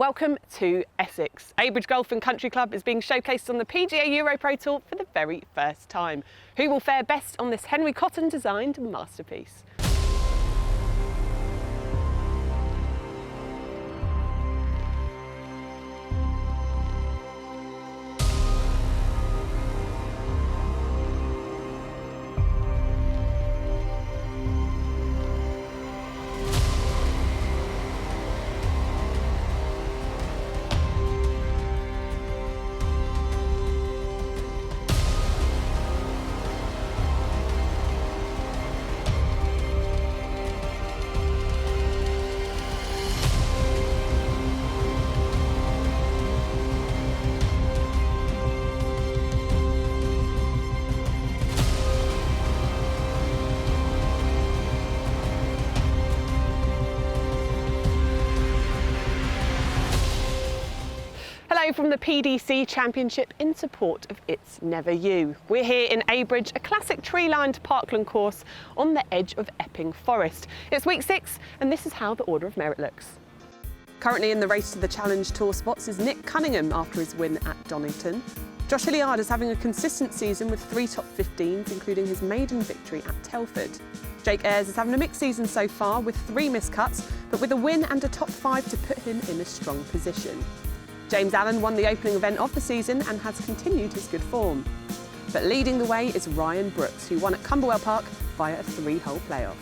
Welcome to Essex. Abridge Golf and Country Club is being showcased on the PGA EuroPro Tour for the very first time. Who will fare best on this Henry Cotton designed masterpiece? Hello from the PDC Championship in support of It's Never You. We're here in Abridge, a classic tree-lined parkland course on the edge of Epping Forest. It's week 6 and this is how the order of merit looks. Currently in the race to the Challenge Tour spots is Nick Cunningham after his win at Donington. Josh Hilliard is having a consistent season with 3 top 15s, including his maiden victory at Telford. Jake Ayres is having a mixed season so far with 3 miscuts, but with a win and a top 5 to put him in a strong position. James Allen won the opening event of the season and has continued his good form. But leading the way is Ryan Brooks, who won at Camberwell Park via a 3-hole playoff.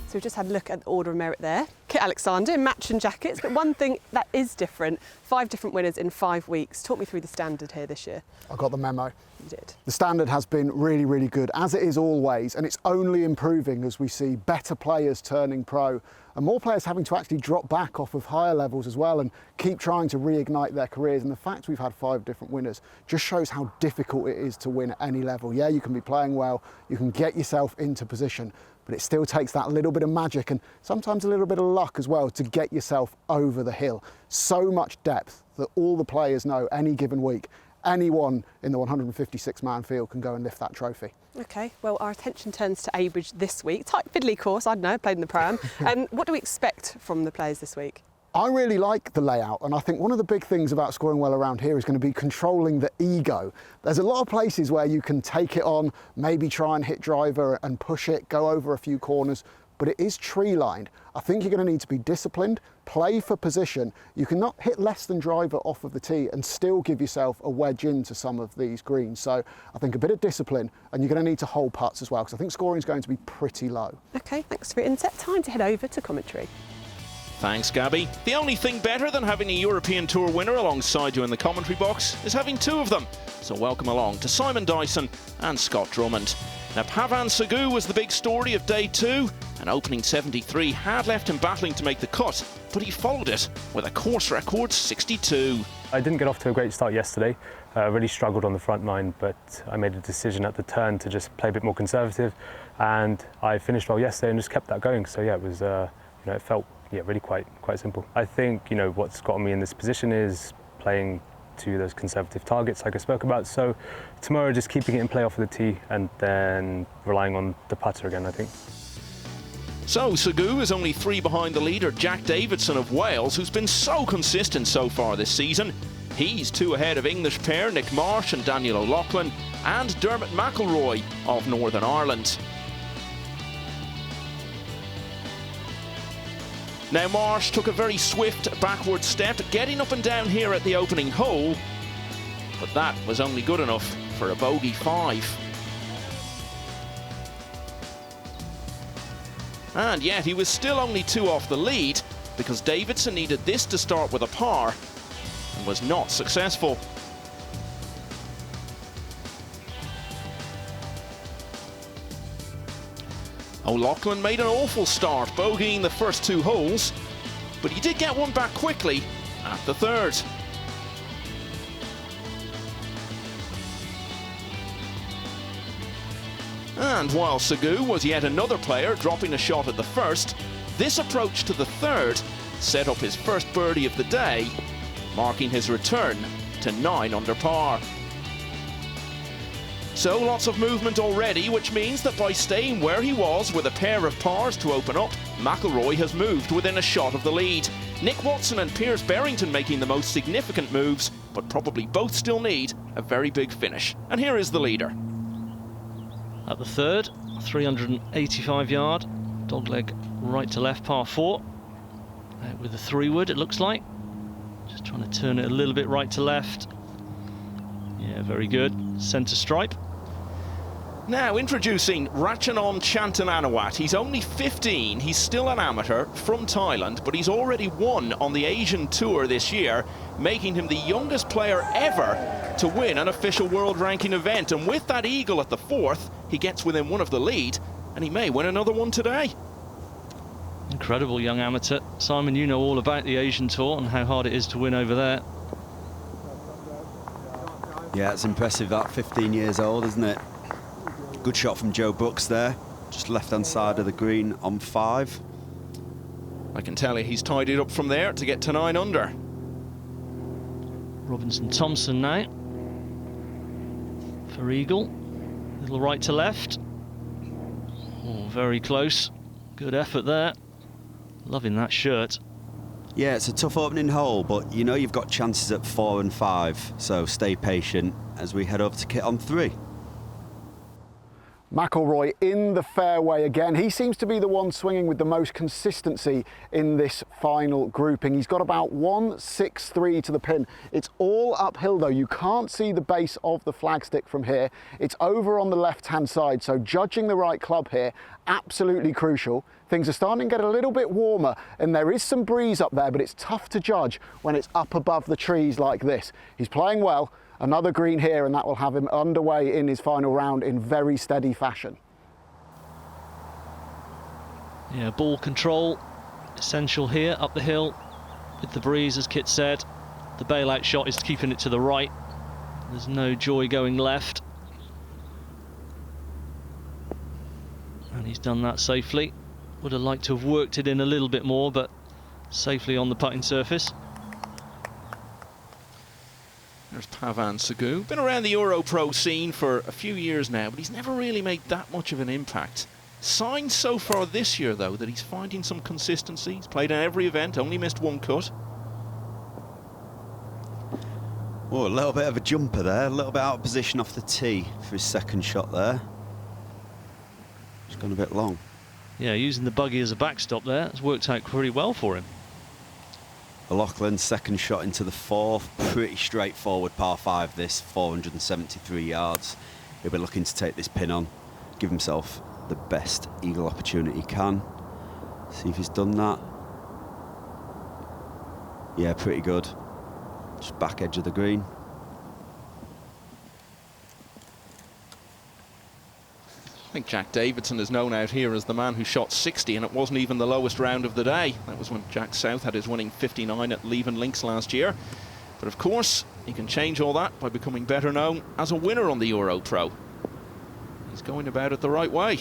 So we've just had a look at the order of merit there. Kit Alexander in matching jackets, but one thing that is different, 5 different winners in 5 weeks. Talk me through the standard here this year. I got the memo. You did. The standard has been really, really good, as it is always, and it's only improving as we see better players turning pro and more players having to actually drop back off of higher levels as well and keep trying to reignite their careers. And the fact we've had 5 different winners just shows how difficult it is to win at any level. Yeah, you can be playing well, you can get yourself into position, but it still takes that little bit of magic and sometimes a little bit of luck as well to get yourself over the hill. So much depth that all the players know any given week, anyone in the 156-man field can go and lift that trophy. OK, well, our attention turns to Abridge this week. Tight fiddly course, I don't know, played in the Pro-Am. And what do we expect from the players this week? I really like the layout, and I think one of the big things about scoring well around here is going to be controlling the ego. There's a lot of places where you can take it on, maybe try and hit driver and push it, go over a few corners, but it is tree-lined. I think you're going to need to be disciplined, play for position. You cannot hit less than driver off of the tee and still give yourself a wedge into some of these greens. So I think a bit of discipline, and you're going to need to hold putts as well, because I think scoring is going to be pretty low. OK, thanks for your insight. Time to head over to commentary. Thanks, Gabby. The only thing better than having a European Tour winner alongside you in the commentary box is having 2 of them. So welcome along to Simon Dyson and Scott Drummond. Now, Pavan Sagu was the big story of day 2. An opening 73 had left him battling to make the cut, but he followed it with a course record 62. I didn't get off to a great start yesterday. Really struggled on the front nine, but I made a decision at the turn to just play a bit more conservative, and I finished well yesterday and just kept that going. So yeah, it was, it felt really quite simple. I think what's gotten me in this position is playing to those conservative targets like I spoke about. So tomorrow just keeping it in play off of the tee and then relying on the putter again, I think. So Sagu is only 3 behind the leader Jack Davidson of Wales, who's been so consistent so far this season. He's 2 ahead of English pair Nick Marsh and Daniel O'Loughlin and Dermot McIlroy of Northern Ireland. Now Marsh took a very swift backward step, getting up and down here at the opening hole, but that was only good enough for a bogey 5. And yet he was still only 2 off the lead, because Davidson needed this to start with a par and was not successful. O'Loughlin made an awful start, bogeying the first 2 holes, but he did get one back quickly at the 3rd. And while Sagu was yet another player dropping a shot at the 1st, this approach to the 3rd set up his first birdie of the day, marking his return to 9 under par. So lots of movement already, which means that by staying where he was with a pair of pars to open up, McIlroy has moved within a shot of the lead. Nick Watson and Piers Berrington making the most significant moves, but probably both still need a very big finish. And here is the leader. At the third, 385-yard, dogleg right to left, par 4. Out with a 3-wood, it looks like. Just trying to turn it a little bit right to left. Yeah, very good. Centre stripe. Now introducing Ratchanon Chantananawat. He's only 15, he's still an amateur from Thailand, but he's already won on the Asian Tour this year, making him the youngest player ever to win an official world ranking event. And with that eagle at the 4th, he gets within one of the lead, and he may win another one today. Incredible young amateur. Simon, you know all about the Asian Tour and how hard it is to win over there. Yeah, it's impressive, that 15 years old, isn't it? Good shot from Joe Brooks there, just left-hand side of the green on 5. I can tell you he's tied it up from there to get to 9 under. Robinson Thompson now for eagle. Little right to left. Oh, very close. Good effort there. Loving that shirt. Yeah, it's a tough opening hole, but you know you've got chances at 4 and 5, so stay patient as we head over to kit on 3. McIlroy in the fairway again. He seems to be the one swinging with the most consistency in this final grouping. He's got about 163 to the pin. It's all uphill though. You can't see the base of the flagstick from here. It's over on the left-hand side, so judging the right club here, absolutely crucial. Things are starting to get a little bit warmer and there is some breeze up there, but it's tough to judge when it's up above the trees like this. He's playing well. Another green here, and that will have him underway in his final round in very steady fashion. Yeah, ball control, essential here, up the hill, with the breeze, as Kit said. The bailout shot is keeping it to the right. There's no joy going left. And he's done that safely. Would have liked to have worked it in a little bit more, but safely on the putting surface. There's Pavan Sagu. Been around the EuroPro scene for a few years now, but he's never really made that much of an impact. Signs so far this year, though, that he's finding some consistency. He's played in every event, only missed 1 cut. Oh, a little bit of a jumper there, a little bit out of position off the tee for his second shot there. It's gone a bit long. Yeah, using the buggy as a backstop there, it's worked out pretty well for him. O'Loughlin's second shot into the 4th, pretty straightforward par 5 this, 473 yards. He'll be looking to take this pin on, give himself the best eagle opportunity he can. See if he's done that. Yeah, pretty good. Just back edge of the green. I think Jack Davidson is known out here as the man who shot 60, and it wasn't even the lowest round of the day. That was when Jack South had his winning 59 at Leven Links last year. But of course, he can change all that by becoming better known as a winner on the EuroPro. He's going about it the right way.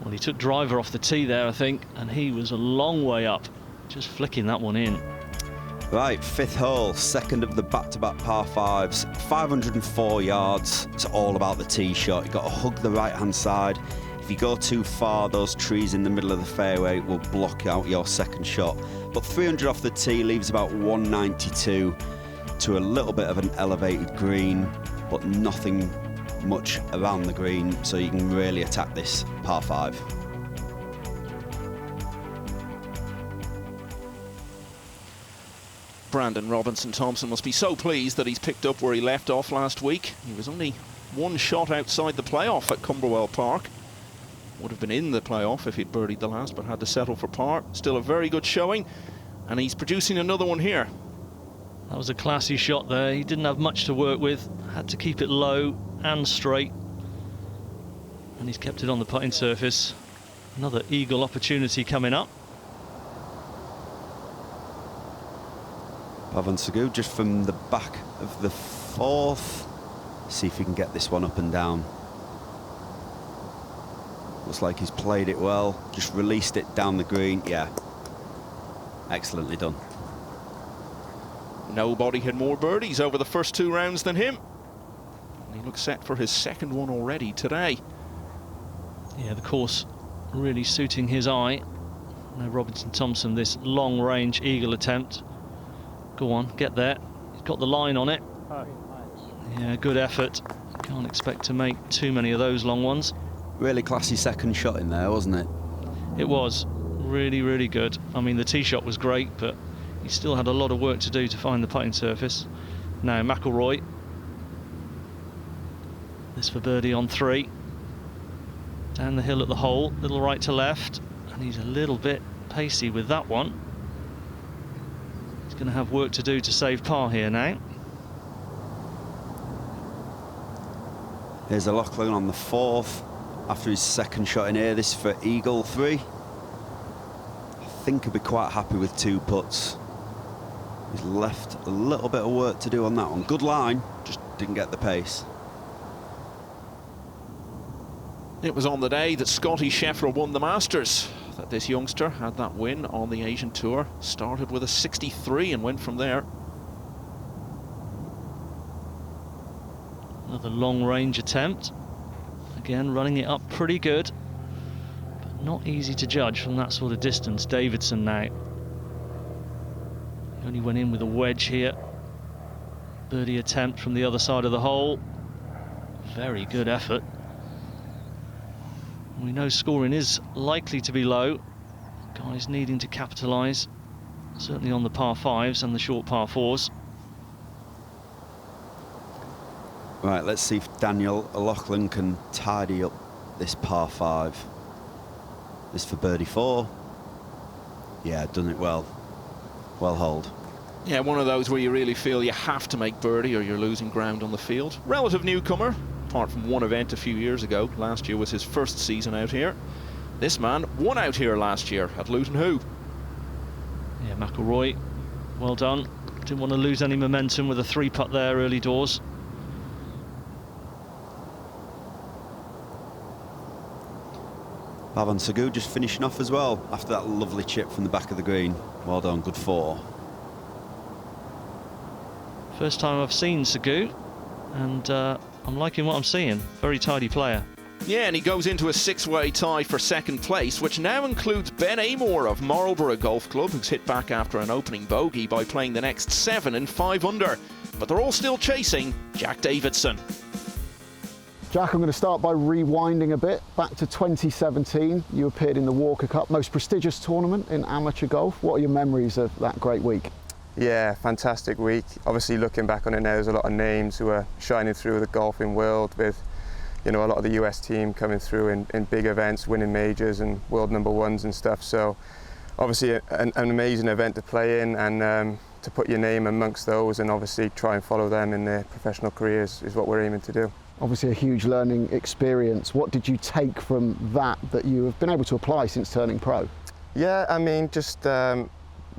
Well, he took driver off the tee there, I think, and he was a long way up, just flicking that one in. Right, 5th hole, second of the back-to-back par 5s, 504 yards. It's all about the tee shot. You've got to hug the right-hand side. If you go too far, those trees in the middle of the fairway will block out your second shot. But 300 off the tee leaves about 192 to a little bit of an elevated green, but nothing much around the green, so you can really attack this par 5. Brandon Robinson Thompson must be so pleased that he's picked up where he left off last week. He was only 1 shot outside the playoff at Cumberwell Park. Would have been in the playoff if he'd birdied the last, but had to settle for par. Still a very good showing, and he's producing another one here. That was a classy shot there. He didn't have much to work with, had to keep it low and straight, and he's kept it on the putting surface. Another eagle opportunity coming up. Pavan Sagu just from the back of the 4th. See if he can get this one up and down. Looks like he's played it well. Just released it down the green. Yeah, excellently done. Nobody had more birdies over the first 2 rounds than him. And he looks set for his second one already today. Yeah, the course really suiting his eye. Now Robinson Thompson, this long range eagle attempt. Go on, get there. He's got the line on it. Yeah, good effort. Can't expect to make too many of those long ones. Really classy second shot in there, wasn't it? It was really, really good. I mean, the tee shot was great, but he still had a lot of work to do to find the putting surface. Now McIlroy. This for birdie on 3. Down the hill at the hole, little right to left, and he's a little bit pacey with that one. He's going to have work to do to save par here now. Here's O'Loughlin on the 4th after his second shot in here. This for eagle 3. I think he'll be quite happy with 2 putts. He's left a little bit of work to do on that one. Good line, just didn't get the pace. It was on the day that Scotty Scheffler won the Masters that this youngster had that win on the Asian Tour. Started with a 63 and went from there. Another long range attempt. Again, running it up pretty good, but not easy to judge from that sort of distance. Davidson now. He only went in with a wedge here. Birdie attempt from the other side of the hole. Very good effort. We know scoring is likely to be low. Guys needing to capitalise, certainly on the par 5s and the short par 4s. Right, let's see if Daniel O'Loughlin can tidy up this par 5. This for birdie 4. Yeah, done it well. Well holed. Yeah, one of those where you really feel you have to make birdie or you're losing ground on the field. Relative newcomer, apart from one event a few years ago. Last year was his first season out here. This man won out here last year at Luton Hoo. Yeah, McIlroy, well done. Didn't want to lose any momentum with a 3-putt there early doors. Pavan Sagu just finishing off as well after that lovely chip from the back of the green. Well done, good 4. First time I've seen Sagu, and I'm liking what I'm seeing. Very tidy player. Yeah, and he goes into a 6-way tie for second place, which now includes Ben Amor of Marlborough Golf Club, who's hit back after an opening bogey by playing the next 7 in 5 under. But they're all still chasing Jack Davidson. Jack, I'm going to start by rewinding a bit. Back to 2017, you appeared in the Walker Cup, most prestigious tournament in amateur golf. What are your memories of that great week? Yeah, fantastic week. Obviously, looking back on it now, there's a lot of names who are shining through the golfing world with, you know, a lot of the US team coming through in big events, winning majors and world #1s and stuff. So obviously an amazing event to play in, and to put your name amongst those and obviously try and follow them in their professional careers is what we're aiming to do. Obviously a huge learning experience. What did you take from that you have been able to apply since turning pro? Yeah, I mean, just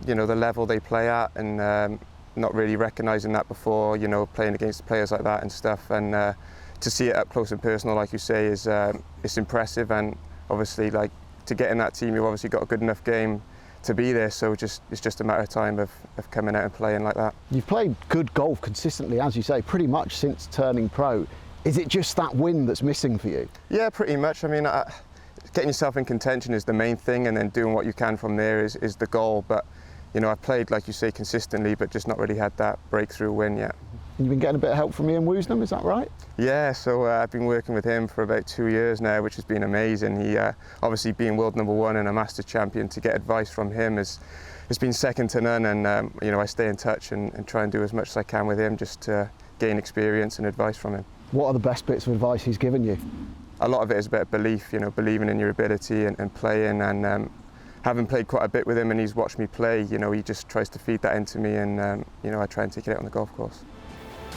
you know, the level they play at, and not really recognising that before, you know, playing against players like that and stuff, and to see it up close and personal, like you say, is it's impressive. And obviously, like, to get in that team, you've obviously got a good enough game to be there, so it's just a matter of time of coming out and playing like that. You've played good golf consistently, as you say, pretty much since turning pro. Is it just that win that's missing for you? Yeah, pretty much. I mean, getting yourself in contention is the main thing, and then doing what you can from there is the goal. But, you know, I've played, like you say, consistently, but just not really had that breakthrough win yet. And you've been getting a bit of help from Ian Woosnam, is that right? Yeah, so I've been working with him for about 2 years now, which has been amazing. He, obviously being world #1 and a Masters champion, to get advice from him has been second to none. And, you know, I stay in touch and try and do as much as I can with him just to gain experience and advice from him. What are the best bits of advice he's given you? A lot of it is about belief, you know, believing in your ability and playing. And having played quite a bit with him and he's watched me play, you know, he just tries to feed that into me, and, you know, I try and take it out on the golf course.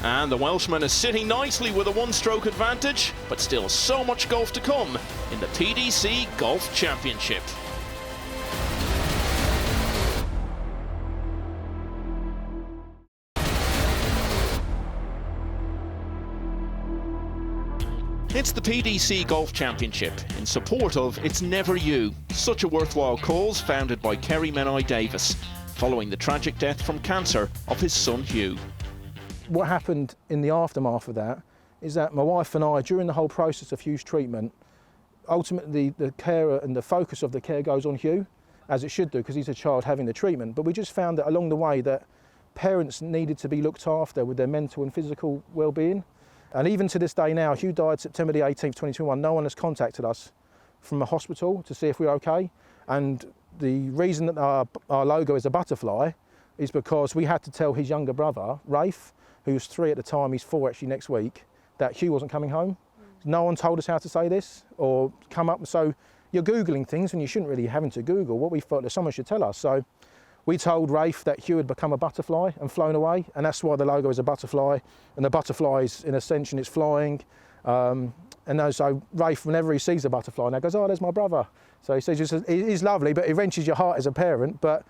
And the Welshman is sitting nicely with a 1-stroke advantage, but still so much golf to come in the PDC Golf Championship. It's the PDC Golf Championship in support of It's Never You, such a worthwhile cause founded by Kerry Menai Davis, following the tragic death from cancer of his son Hugh. What happened in the aftermath of that is that my wife and I, during the whole process of Hugh's treatment, ultimately the carer and the focus of the care goes on Hugh, as it should do, because he's a child having the treatment. But we just found that along the way that parents needed to be looked after with their mental and physical well-being. And even to this day now, Hugh died September the 18th, 2021, no one has contacted us from a hospital to see if we're okay. And the reason that our logo is a butterfly is because we had to tell his younger brother, Rafe, who was 3 at the time, he's 4 actually next week, that Hugh wasn't coming home. No one told us how to say this or come up. So you're Googling things and you shouldn't really having to Google. What we thought that someone should tell us. So we told Rafe that Hugh had become a butterfly and flown away, and that's why the logo is a butterfly. And the butterfly is in ascension, it's flying. And so Rafe, whenever he sees a butterfly now, goes, oh, there's my brother. So he says, he's lovely, but it wrenches your heart as a parent. But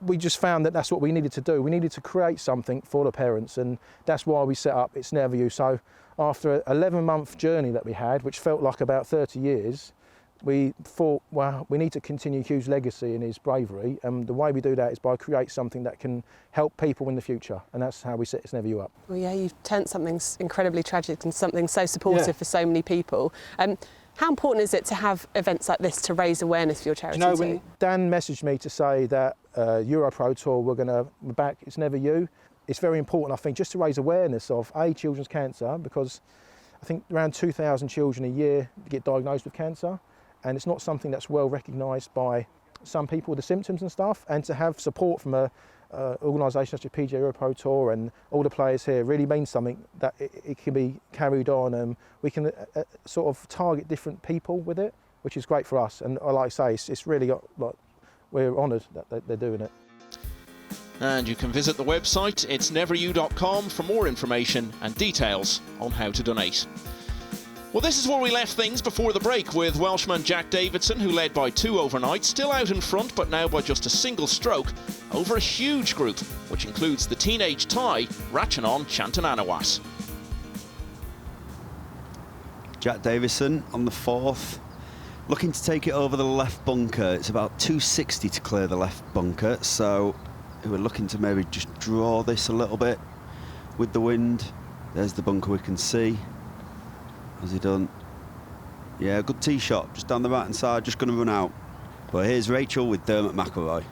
we just found that that's what we needed to do. We needed to create something for the parents, and that's why we set up It's Never You. So after an 11-month journey that we had, which felt like about 30 years, we thought, well, we need to continue Hugh's legacy and his bravery, and the way we do that is by create something that can help people in the future, and that's how we set It's Never You up. Well, yeah, you've turned something incredibly tragic and something so supportive for so many people. How important is it to have events like this to raise awareness for your charity? You know, when Dan messaged me to say that EuroPro Tour, we're back It's Never You, it's very important, I think, just to raise awareness of children's cancer, because I think around 2,000 children a year get diagnosed with cancer, and it's not something that's well recognised by some people, the symptoms and stuff, and to have support from a organisation such as PGA EuroPro Tour and all the players here really means something, that it can be carried on, and we can sort of target different people with it, which is great for us. And like I say, it's really, like, we're honoured that they're doing it. And you can visit the website itsneveryou.com for more information and details on how to donate. Well, this is where we left things before the break, with Welshman Jack Davidson, who led by 2 overnight, still out in front, but now by just a single stroke over a huge group, which includes the teenage Thai Ratchanon Chantananawas. Jack Davison on the 4th, looking to take it over the left bunker. It's about 260 to clear the left bunker, so we're looking to maybe just draw this a little bit with the wind. There's the bunker we can see. Has he done? Yeah, good tee shot, just down the right-hand side, just going to run out. But here's Rachel with Dermot McIlroy.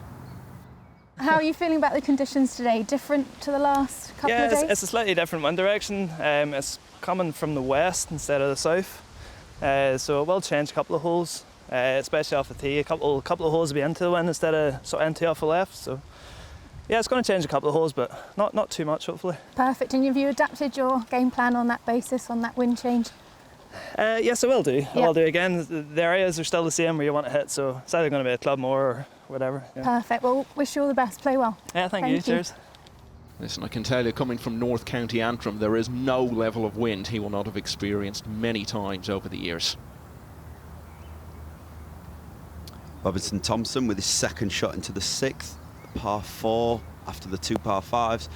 How are you feeling about the conditions today? Different to the last couple of days? Yeah, it's a slightly different wind direction. It's coming from the west instead of the south. So it will change a couple of holes, especially off the tee. A couple of holes will be into the wind instead of sort of into off the left. So yeah, it's going to change a couple of holes, but not too much, hopefully. Perfect. And have you adapted your game plan on that basis, on that wind change? Yes, I will do. I will do again. The areas are still the same where you want to hit, so it's either going to be a club more or whatever. Yeah. Perfect. Well, wish you all the best. Play well. Yeah, thank you. Cheers. Listen, I can tell you, coming from North County Antrim, there is no level of wind he will not have experienced many times over the years. Robinson Thompson with his second shot into the 6th, par 4 after the 2 par 5s.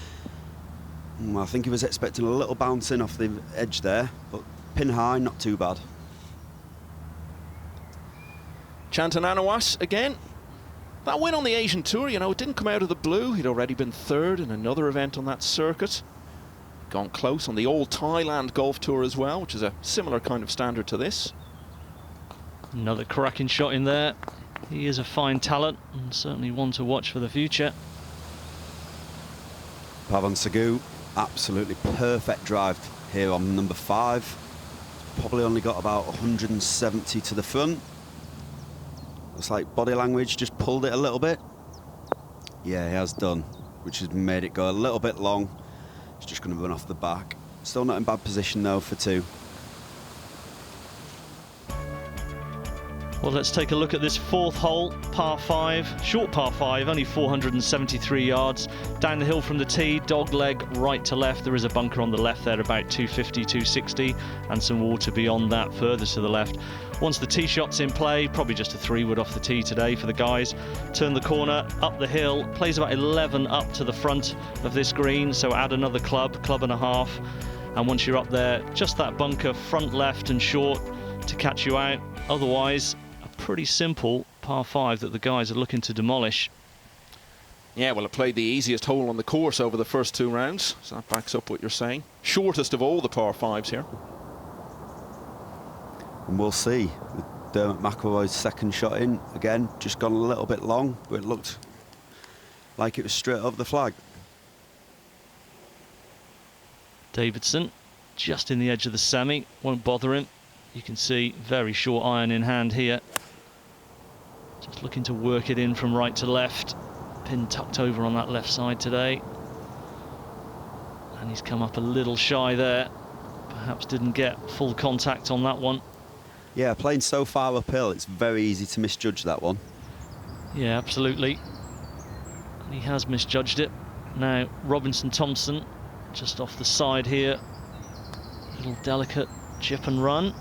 I think he was expecting a little bouncing off the edge there, but pin high, not too bad. Chantananawas again. That win on the Asian Tour, you know, it didn't come out of the blue. He'd already been 3rd in another event on that circuit. Gone close on the All Thailand Golf Tour as well, which is a similar kind of standard to this. Another cracking shot in there. He is a fine talent and certainly one to watch for the future. Pavan Sagu, absolutely perfect drive here on number 5. Probably only got about 170 to the front. Looks like body language just pulled it a little bit. Yeah, he has done, which has made it go a little bit long. He's just going to run off the back. Still not in bad position though for 2. Well, let's take a look at this 4th hole, par 5, short par 5, only 473 yards. Down the hill from the tee, dog leg right to left. There is a bunker on the left there, about 250, 260, and some water beyond that further to the left. Once the tee shot's in play, probably just a 3-wood off the tee today for the guys. Turn the corner, up the hill, plays about 11 up to the front of this green, so add another club and a half. And once you're up there, just that bunker front left and short to catch you out. Otherwise, pretty simple par 5 that the guys are looking to demolish. Yeah, well, it played the easiest hole on the course over the first 2 rounds, so that backs up what you're saying. Shortest of all the par 5s here. And we'll see. Dermot McIlroy's second shot in. Again, just gone a little bit long, but it looked like it was straight over the flag. Davidson, just in the edge of the semi, won't bother him. You can see very short iron in hand here. Just looking to work it in from right to left. Pin tucked over on that left side today. And he's come up a little shy there. Perhaps didn't get full contact on that one. Yeah, playing so far uphill, it's very easy to misjudge that one. Yeah, absolutely. And he has misjudged it. Now, Robinson Thompson, just off the side here. Little delicate chip and run.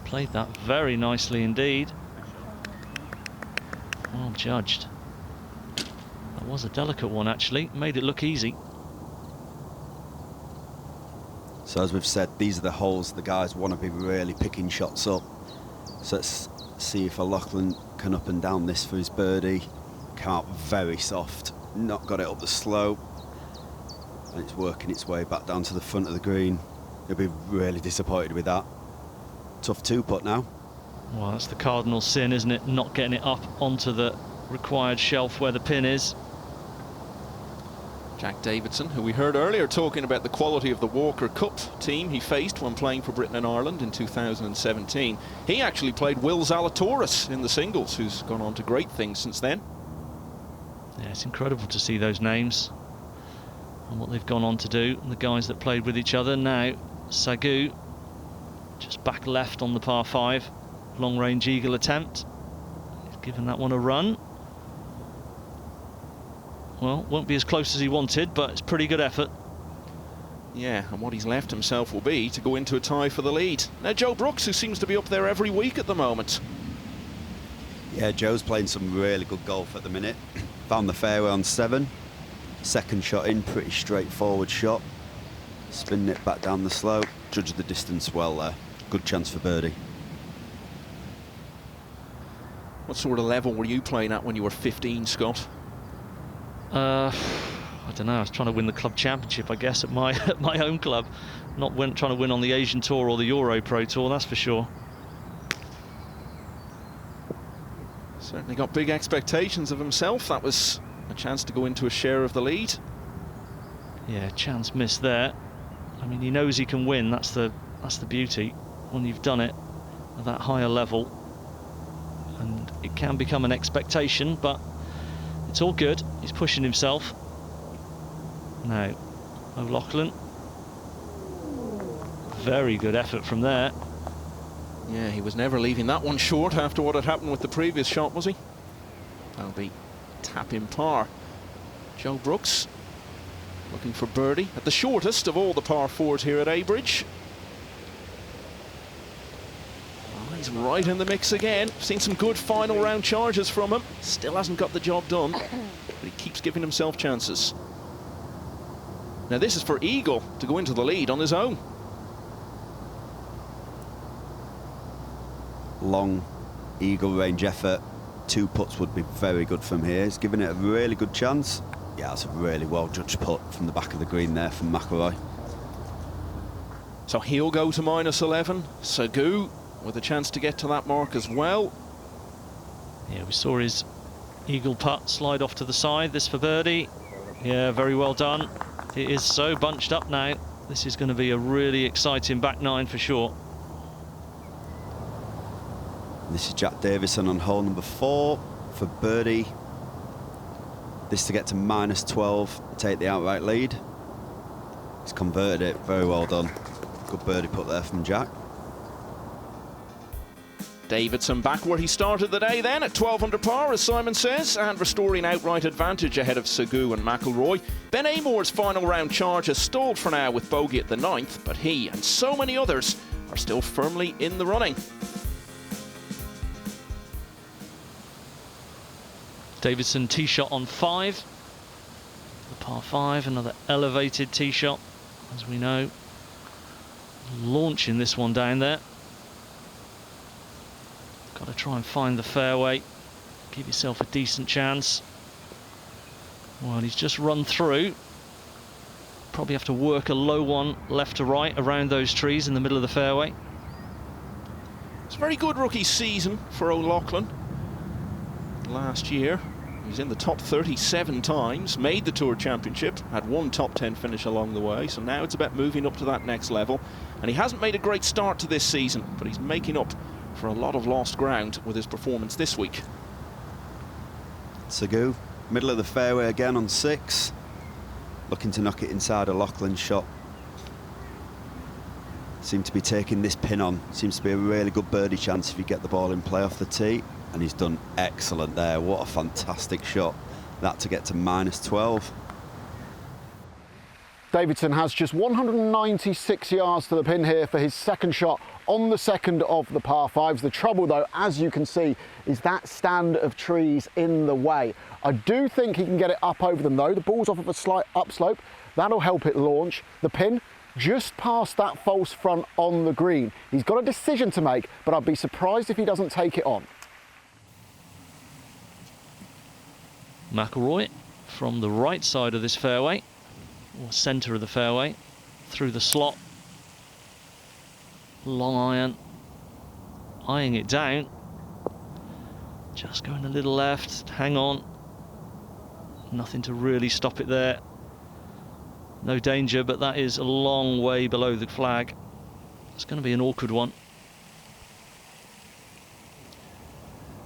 Played that very nicely indeed. Well judged. That was a delicate one, actually. Made it look easy. So as we've said, these are the holes the guys want to be really picking shots up. So let's see if O'Loughlin can up and down this for his birdie. Come out very soft, not got it up the slope. And it's working its way back down to the front of the green. He'll be really disappointed with that. Tough two-putt now. Well, that's the cardinal sin, isn't it? Not getting it up onto the required shelf where the pin is. Jack Davidson, who we heard earlier talking about the quality of the Walker Cup team he faced when playing for Britain and Ireland in 2017. He actually played Will Zalatoris in the singles, who's gone on to great things since then. Yeah, it's incredible to see those names and what they've gone on to do, and the guys that played with each other. Now, Sagu, just back left on the par 5, long-range eagle attempt. He's given that one a run. Well, won't be as close as he wanted, but it's pretty good effort. Yeah, and what he's left himself will be to go into a tie for the lead. Now, Joe Brooks, who seems to be up there every week at the moment. Yeah, Joe's playing some really good golf at the minute. Found the fairway on 7. Second shot in, pretty straightforward shot. Spinning it back down the slope. Judged the distance well there. Good chance for birdie. What sort of level were you playing at when you were 15, Scott? I don't know. I was trying to win the club championship, I guess, at my home club. Not trying to win on the Asian Tour or the EuroPro Tour, that's for sure. Certainly got big expectations of himself. That was a chance to go into a share of the lead. Yeah, chance missed there. I mean, he knows he can win. That's the beauty when you've done it at that higher level, and it can become an expectation, but it's all good. He's pushing himself. Now, O'Loughlin. Very good effort from there. Yeah, he was never leaving that one short after what had happened with the previous shot, was he? That'll be tap in par. Joe Brooks looking for birdie at the shortest of all the par 4s here at Abridge. Oh, he's right in the mix again. Seen some good final round charges from him. Still hasn't got the job done, but he keeps giving himself chances. Now this is for Eagle to go into the lead on his own. Long eagle range effort. 2 putts would be very good from here. He's giving it a really good chance. Yeah, that's a really well judged putt from the back of the green there from McIlroy. So he'll go to -11. Sagu with a chance to get to that mark as well. Yeah, we saw his eagle putt slide off to the side. This for birdie. Yeah, very well done. It is so bunched up now. This is going to be a really exciting back 9 for sure. This is Jack Davison on hole number 4 for birdie. This to get to -12, take the outright lead. He's converted it, very well done. Good birdie put there from Jack. Davidson back where he started the day then at 12 under par, as Simon says, and restoring outright advantage ahead of Sagu and McIlroy. Ben Amor's final round charge has stalled for now with bogey at the 9th, but he and so many others are still firmly in the running. Davidson tee shot on 5. The par 5, another elevated tee shot, as we know. Launching this one down there. Got to try and find the fairway. Give yourself a decent chance. Well, he's just run through. Probably have to work a low one left to right around those trees in the middle of the fairway. It's a very good rookie season for O'Loughlin. Last year, he was in the top 37 times, made the Tour Championship, had one top 10 finish along the way, so now it's about moving up to that next level. And he hasn't made a great start to this season, but he's making up for a lot of lost ground with his performance this week. Sagu, middle of the fairway again on 6. Looking to knock it inside O'Loughlin's shot. Seemed to be taking this pin on. Seems to be a really good birdie chance if you get the ball in play off the tee. And he's done excellent there. What a fantastic shot. That to get to -12. Davidson has just 196 yards to the pin here for his second shot on the second of the par 5s. The trouble though, as you can see, is that stand of trees in the way. I do think he can get it up over them though. The ball's off of a slight upslope. That'll help it launch. The pin just past that false front on the green. He's got a decision to make, but I'd be surprised if he doesn't take it on. McIlroy from the right side of this fairway, or centre of the fairway, through the slot. Long iron, eyeing it down. Just going a little left, hang on. Nothing to really stop it there. No danger, but that is a long way below the flag. It's going to be an awkward one.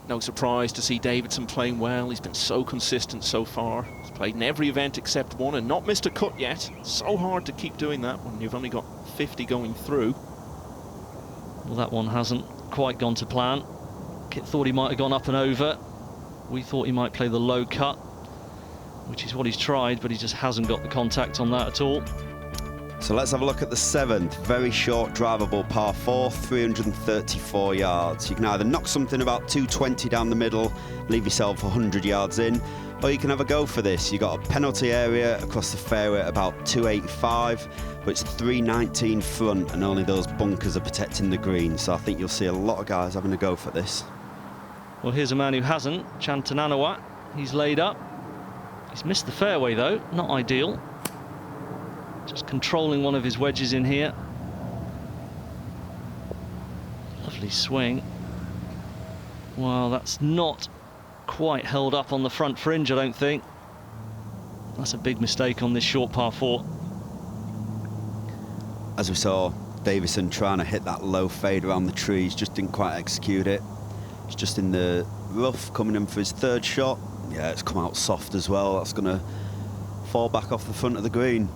No surprise to see Davidson playing well. He's been so consistent so far. He's played in every event except one and not missed a cut yet. So hard to keep doing that when you've only got 50 going through. Well, that one hasn't quite gone to plan. Kit thought he might have gone up and over. We thought he might play the low cut, which is what he's tried, but he just hasn't got the contact on that at all. So let's have a look at the 7th. Very short drivable par 4, 334 yards. You can either knock something about 220 down the middle, leave yourself 100 yards in, or you can have a go for this. You've got a penalty area across the fairway at about 285, but it's 319 front and only those bunkers are protecting the green. So I think you'll see a lot of guys having a go for this. Well, here's a man who hasn't, Chantananawat. He's laid up. He's missed the fairway though, not ideal. Just controlling one of his wedges in here. Lovely swing. Well, that's not quite held up on the front fringe, I don't think. That's a big mistake on this short par 4. As we saw, Davison trying to hit that low fade around the trees, just didn't quite execute it. It's just in the rough coming in for his 3rd shot. Yeah, it's come out soft as well. That's going to fall back off the front of the green.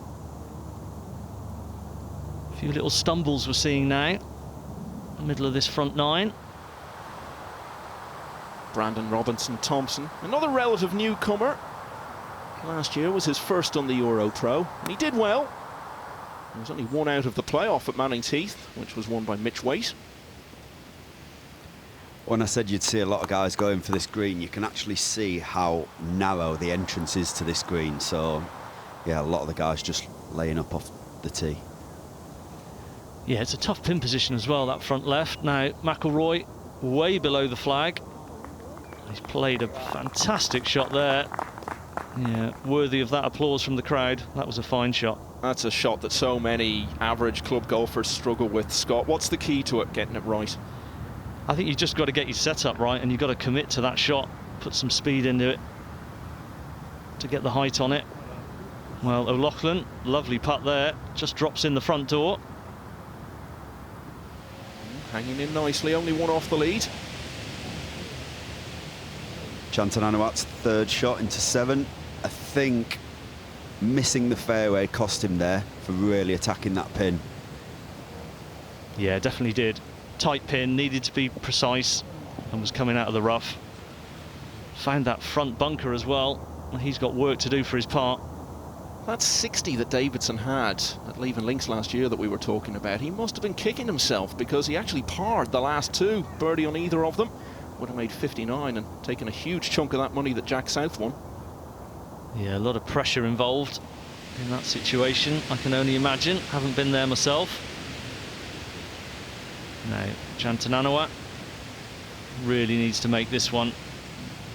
A few little stumbles we're seeing now. The middle of this front 9. Brandon Robinson-Thompson, another relative newcomer. Last year was his first on the EuroPro, and he did well. There was only one out of the playoff at Manning's Heath, which was won by Mitch Waite. When I said you'd see a lot of guys going for this green, you can actually see how narrow the entrance is to this green. So, yeah, a lot of the guys just laying up off the tee. Yeah, it's a tough pin position as well, that front left. Now, McIlroy way below the flag. He's played a fantastic shot there. Yeah, worthy of that applause from the crowd. That was a fine shot. That's a shot that so many average club golfers struggle with, Scott. What's the key to it, getting it right? I think you've just got to get your setup right, and you've got to commit to that shot, put some speed into it to get the height on it. Well, O'Loughlin, lovely putt there, just drops in the front door. Hanging in nicely, only one off the lead. Chantananawat's 3rd shot into 7. I think missing the fairway cost him there for really attacking that pin. Yeah, definitely did. Tight pin, needed to be precise, and was coming out of the rough. Found that front bunker as well, and he's got work to do for his part. That 60 that Davidson had at Leaving Links last year that we were talking about, he must have been kicking himself because he actually parred the last 2. Birdie on either of them. Would have made 59 and taken a huge chunk of that money that Jack South won. Yeah, a lot of pressure involved in that situation, I can only imagine. Haven't been there myself. Now, Chantananawat really needs to make this one.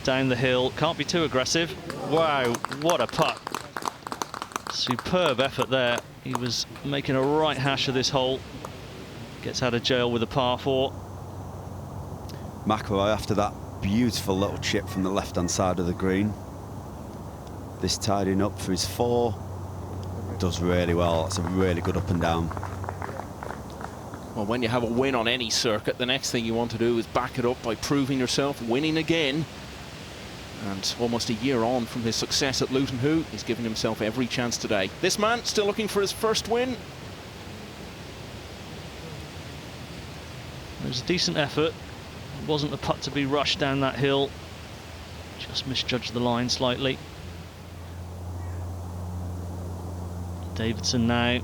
Down the hill, can't be too aggressive. Wow, what a putt. Superb effort there. He was making a right hash of this hole. Gets out of jail with a par 4. McIlroy, after that beautiful little chip from the left-hand side of the green, this tidying up for his 4, does really well. It's a really good up and down. Well, when you have a win on any circuit, the next thing you want to do is back it up by proving yourself, winning again. And almost a year on from his success at Luton Hoo, he's given himself every chance today. This man still looking for his first win. It was a decent effort. It wasn't the putt to be rushed down that hill. Just misjudged the line slightly. Davidson now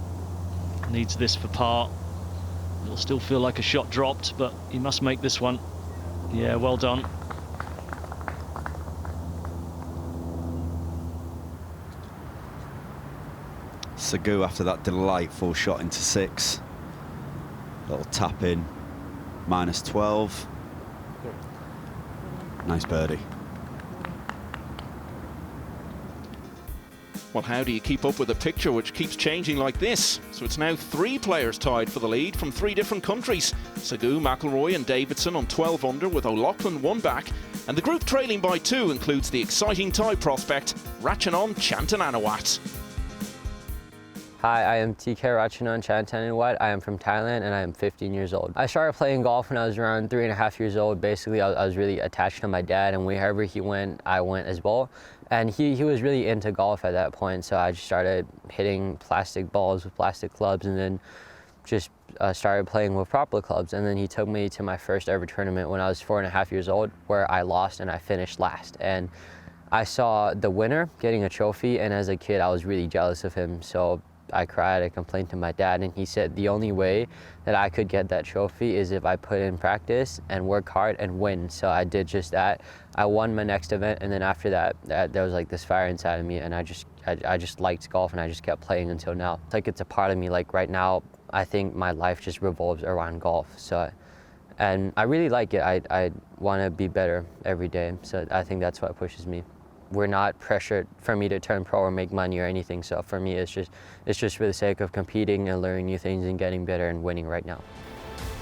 needs this for par. It'll still feel like a shot dropped, but he must make this one. Yeah, well done. Sagu, after that delightful shot into 6, little tap in, -12. Nice birdie. Well, how do you keep up with a picture which keeps changing like this? So it's now 3 players tied for the lead from 3 different countries. Sagu, McIlroy and Davidson on 12 under with O'Loughlin 1 back. And the group trailing by 2 includes the exciting Thai prospect, Ratchanon Chantananawat. Hi, I am TK Ratchanon Chantananawat. I am from Thailand and I am 15 years old. I started playing golf when I was around 3.5 years old. Basically, I was really attached to my dad, and wherever he went, I went as well. And he was really into golf at that point, so I just started hitting plastic balls with plastic clubs, and then just started playing with proper clubs. And then he took me to my first ever tournament when I was 4.5 years old, where I lost and I finished last. And I saw the winner getting a trophy, and as a kid, I was really jealous of him. So I cried, I complained to my dad, and he said the only way that I could get that trophy is if I put in practice and work hard and win. So I did just that. I won my next event, and then after that, there was like this fire inside of me, and I just liked golf, and I just kept playing until now. It's like it's a part of me. Like right now, I think my life just revolves around golf. So, and I really like it. I want to be better every day. So I think that's what pushes me. We're not pressured for me to turn pro or make money or anything. So for me, it's just for the sake of competing and learning new things and getting better and winning right now.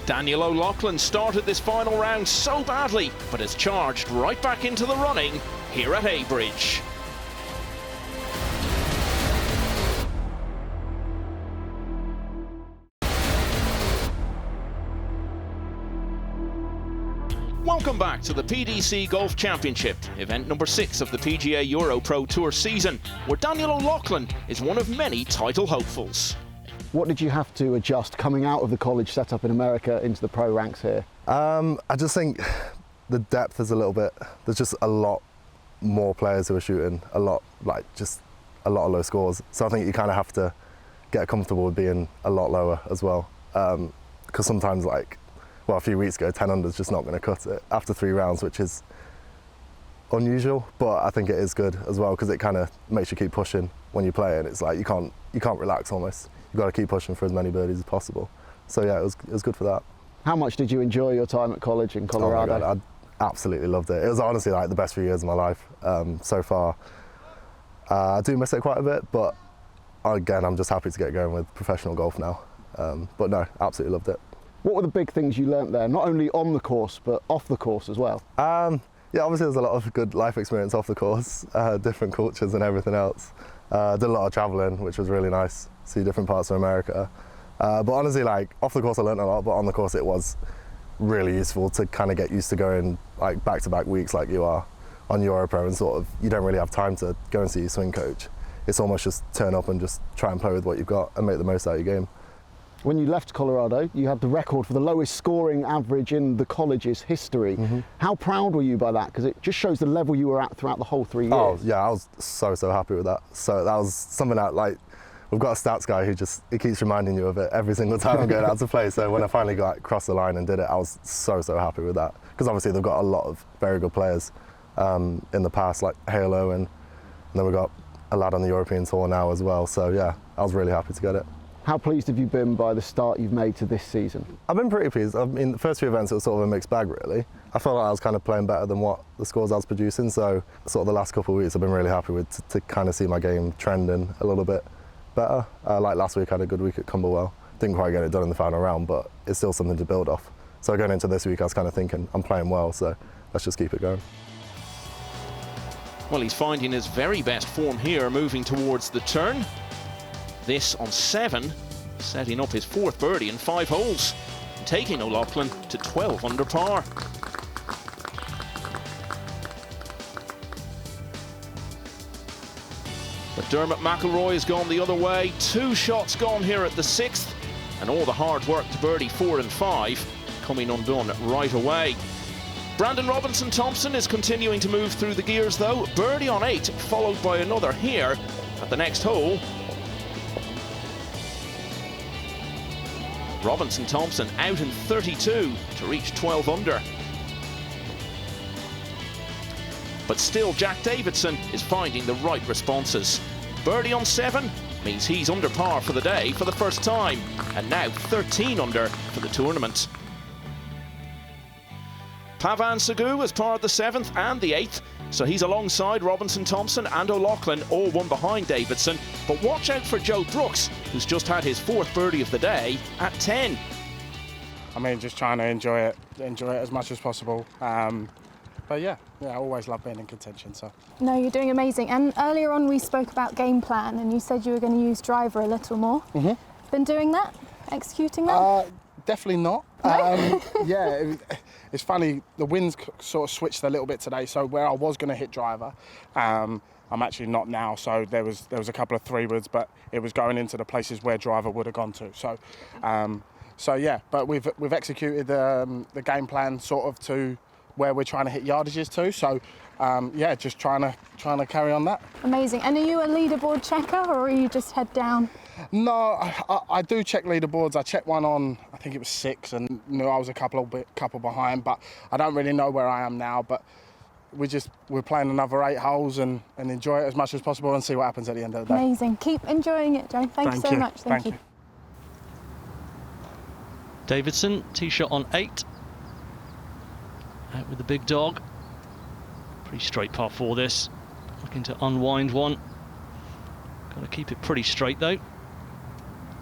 Daniel O'Loughlin started this final round so badly, but has charged right back into the running here at Abridge. Welcome back to the PDC Golf Championship, event number 6 of the PGA EuroPro Tour season, where Daniel O'Loughlin is one of many title hopefuls. What did you have to adjust coming out of the college setup in America into the pro ranks here? I just think the depth is a little bit, there's just a lot more players who are shooting a lot, like just a lot of low scores. So I think you kind of have to get comfortable with being a lot lower as well. Because sometimes, like, well, a few weeks ago, 10 under is just not going to cut it after 3 rounds, which is unusual, but I think it is good as well because it kind of makes you keep pushing when you play, and it's like you can't relax almost. You've got to keep pushing for as many birdies as possible. So yeah, it was good for that. How much did you enjoy your time at college in Colorado? Oh my God, I absolutely loved it. It was honestly like the best few years of my life so far. I do miss it quite a bit, but again, I'm just happy to get going with professional golf now. But no, absolutely loved it. What were the big things you learnt there, not only on the course, but off the course as well? Yeah, obviously there's a lot of good life experience off the course, different cultures and everything else. Did a lot of travelling, which was really nice, see different parts of America. But honestly, like, off the course I learnt a lot, but on the course it was really useful to kind of get used to going like back-to-back weeks like you are on EuroPro, and sort of, you don't really have time to go and see your swing coach. It's almost just turn up and just try and play with what you've got and make the most out of your game. When you left Colorado, you had the record for the lowest scoring average in the college's history. Mm-hmm. How proud were you by that? Because it just shows the level you were at throughout the whole 3 years. Oh yeah, I was so happy with that. So that was something that, like, we've got a stats guy who he keeps reminding you of it every single time I'm going out to play. So when I finally got across the line and did it, I was so happy with that. Because obviously they've got a lot of very good players in the past, like Halo, and then we've got a lad on the European Tour now as well. So yeah, I was really happy to get it. How pleased have you been by the start you've made to this season? I've been pretty pleased. I mean, the first few events it was sort of a mixed bag really. I felt like I was kind of playing better than what the scores I was producing, so sort of the last couple of weeks I've been really happy with to kind of see my game trending a little bit better. Like last week I had a good week at Cumberwell. Didn't quite get it done in the final round, but it's still something to build off. So going into this week, I was kind of thinking, I'm playing well, so let's just keep it going. Well, he's finding his very best form here, moving towards the turn. This on 7, setting up his 4th birdie in 5 holes, and taking O'Loughlin to 12 under par. But Dermot McIlroy has gone the other way. 2 shots gone here at the 6th, and all the hard work to birdie 4 and 5 coming undone right away. Brandon Robinson-Thompson is continuing to move through the gears though. Birdie on 8, followed by another here at the next hole. Robinson-Thompson out in 32 to reach 12 under. But still, Jack Davidson is finding the right responses. Birdie on 7 means he's under par for the day for the first time, and now 13 under for the tournament. Pavan Sagu has parred the 7th and the 8th, so he's alongside Robinson-Thompson and O'Loughlin, all one behind Davidson. But watch out for Joe Brooks, who's just had his 4th birdie of the day at 10. I mean, just trying to enjoy it as much as possible. But yeah, I always love being in contention. So. No, you're doing amazing. And earlier on we spoke about game plan, and you said you were going to use driver a little more. Been doing that? Executing that? Definitely not. No? Yeah, it's funny, the winds sort of switched a little bit today, so where I was going to hit driver, I'm actually not now. So there was a couple of 3-woods, but it was going into the places where driver would have gone to. So yeah, but we've executed the game plan sort of to where we're trying to hit yardages to. So yeah, just trying to carry on that. Amazing. And are you a leaderboard checker, or are you just head down? No, I do check leaderboards. I checked one on, I think it was 6, and knew I was a couple behind, but I don't really know where I am now. But we're playing another 8 holes and enjoy it as much as possible and see what happens at the end of the day. Amazing. Keep enjoying it, Joe. Thank you so much. Thank you. Davidson, tee shot on 8. Out with the big dog. Pretty straight par 4 this. Looking to unwind one. Got to keep it pretty straight though,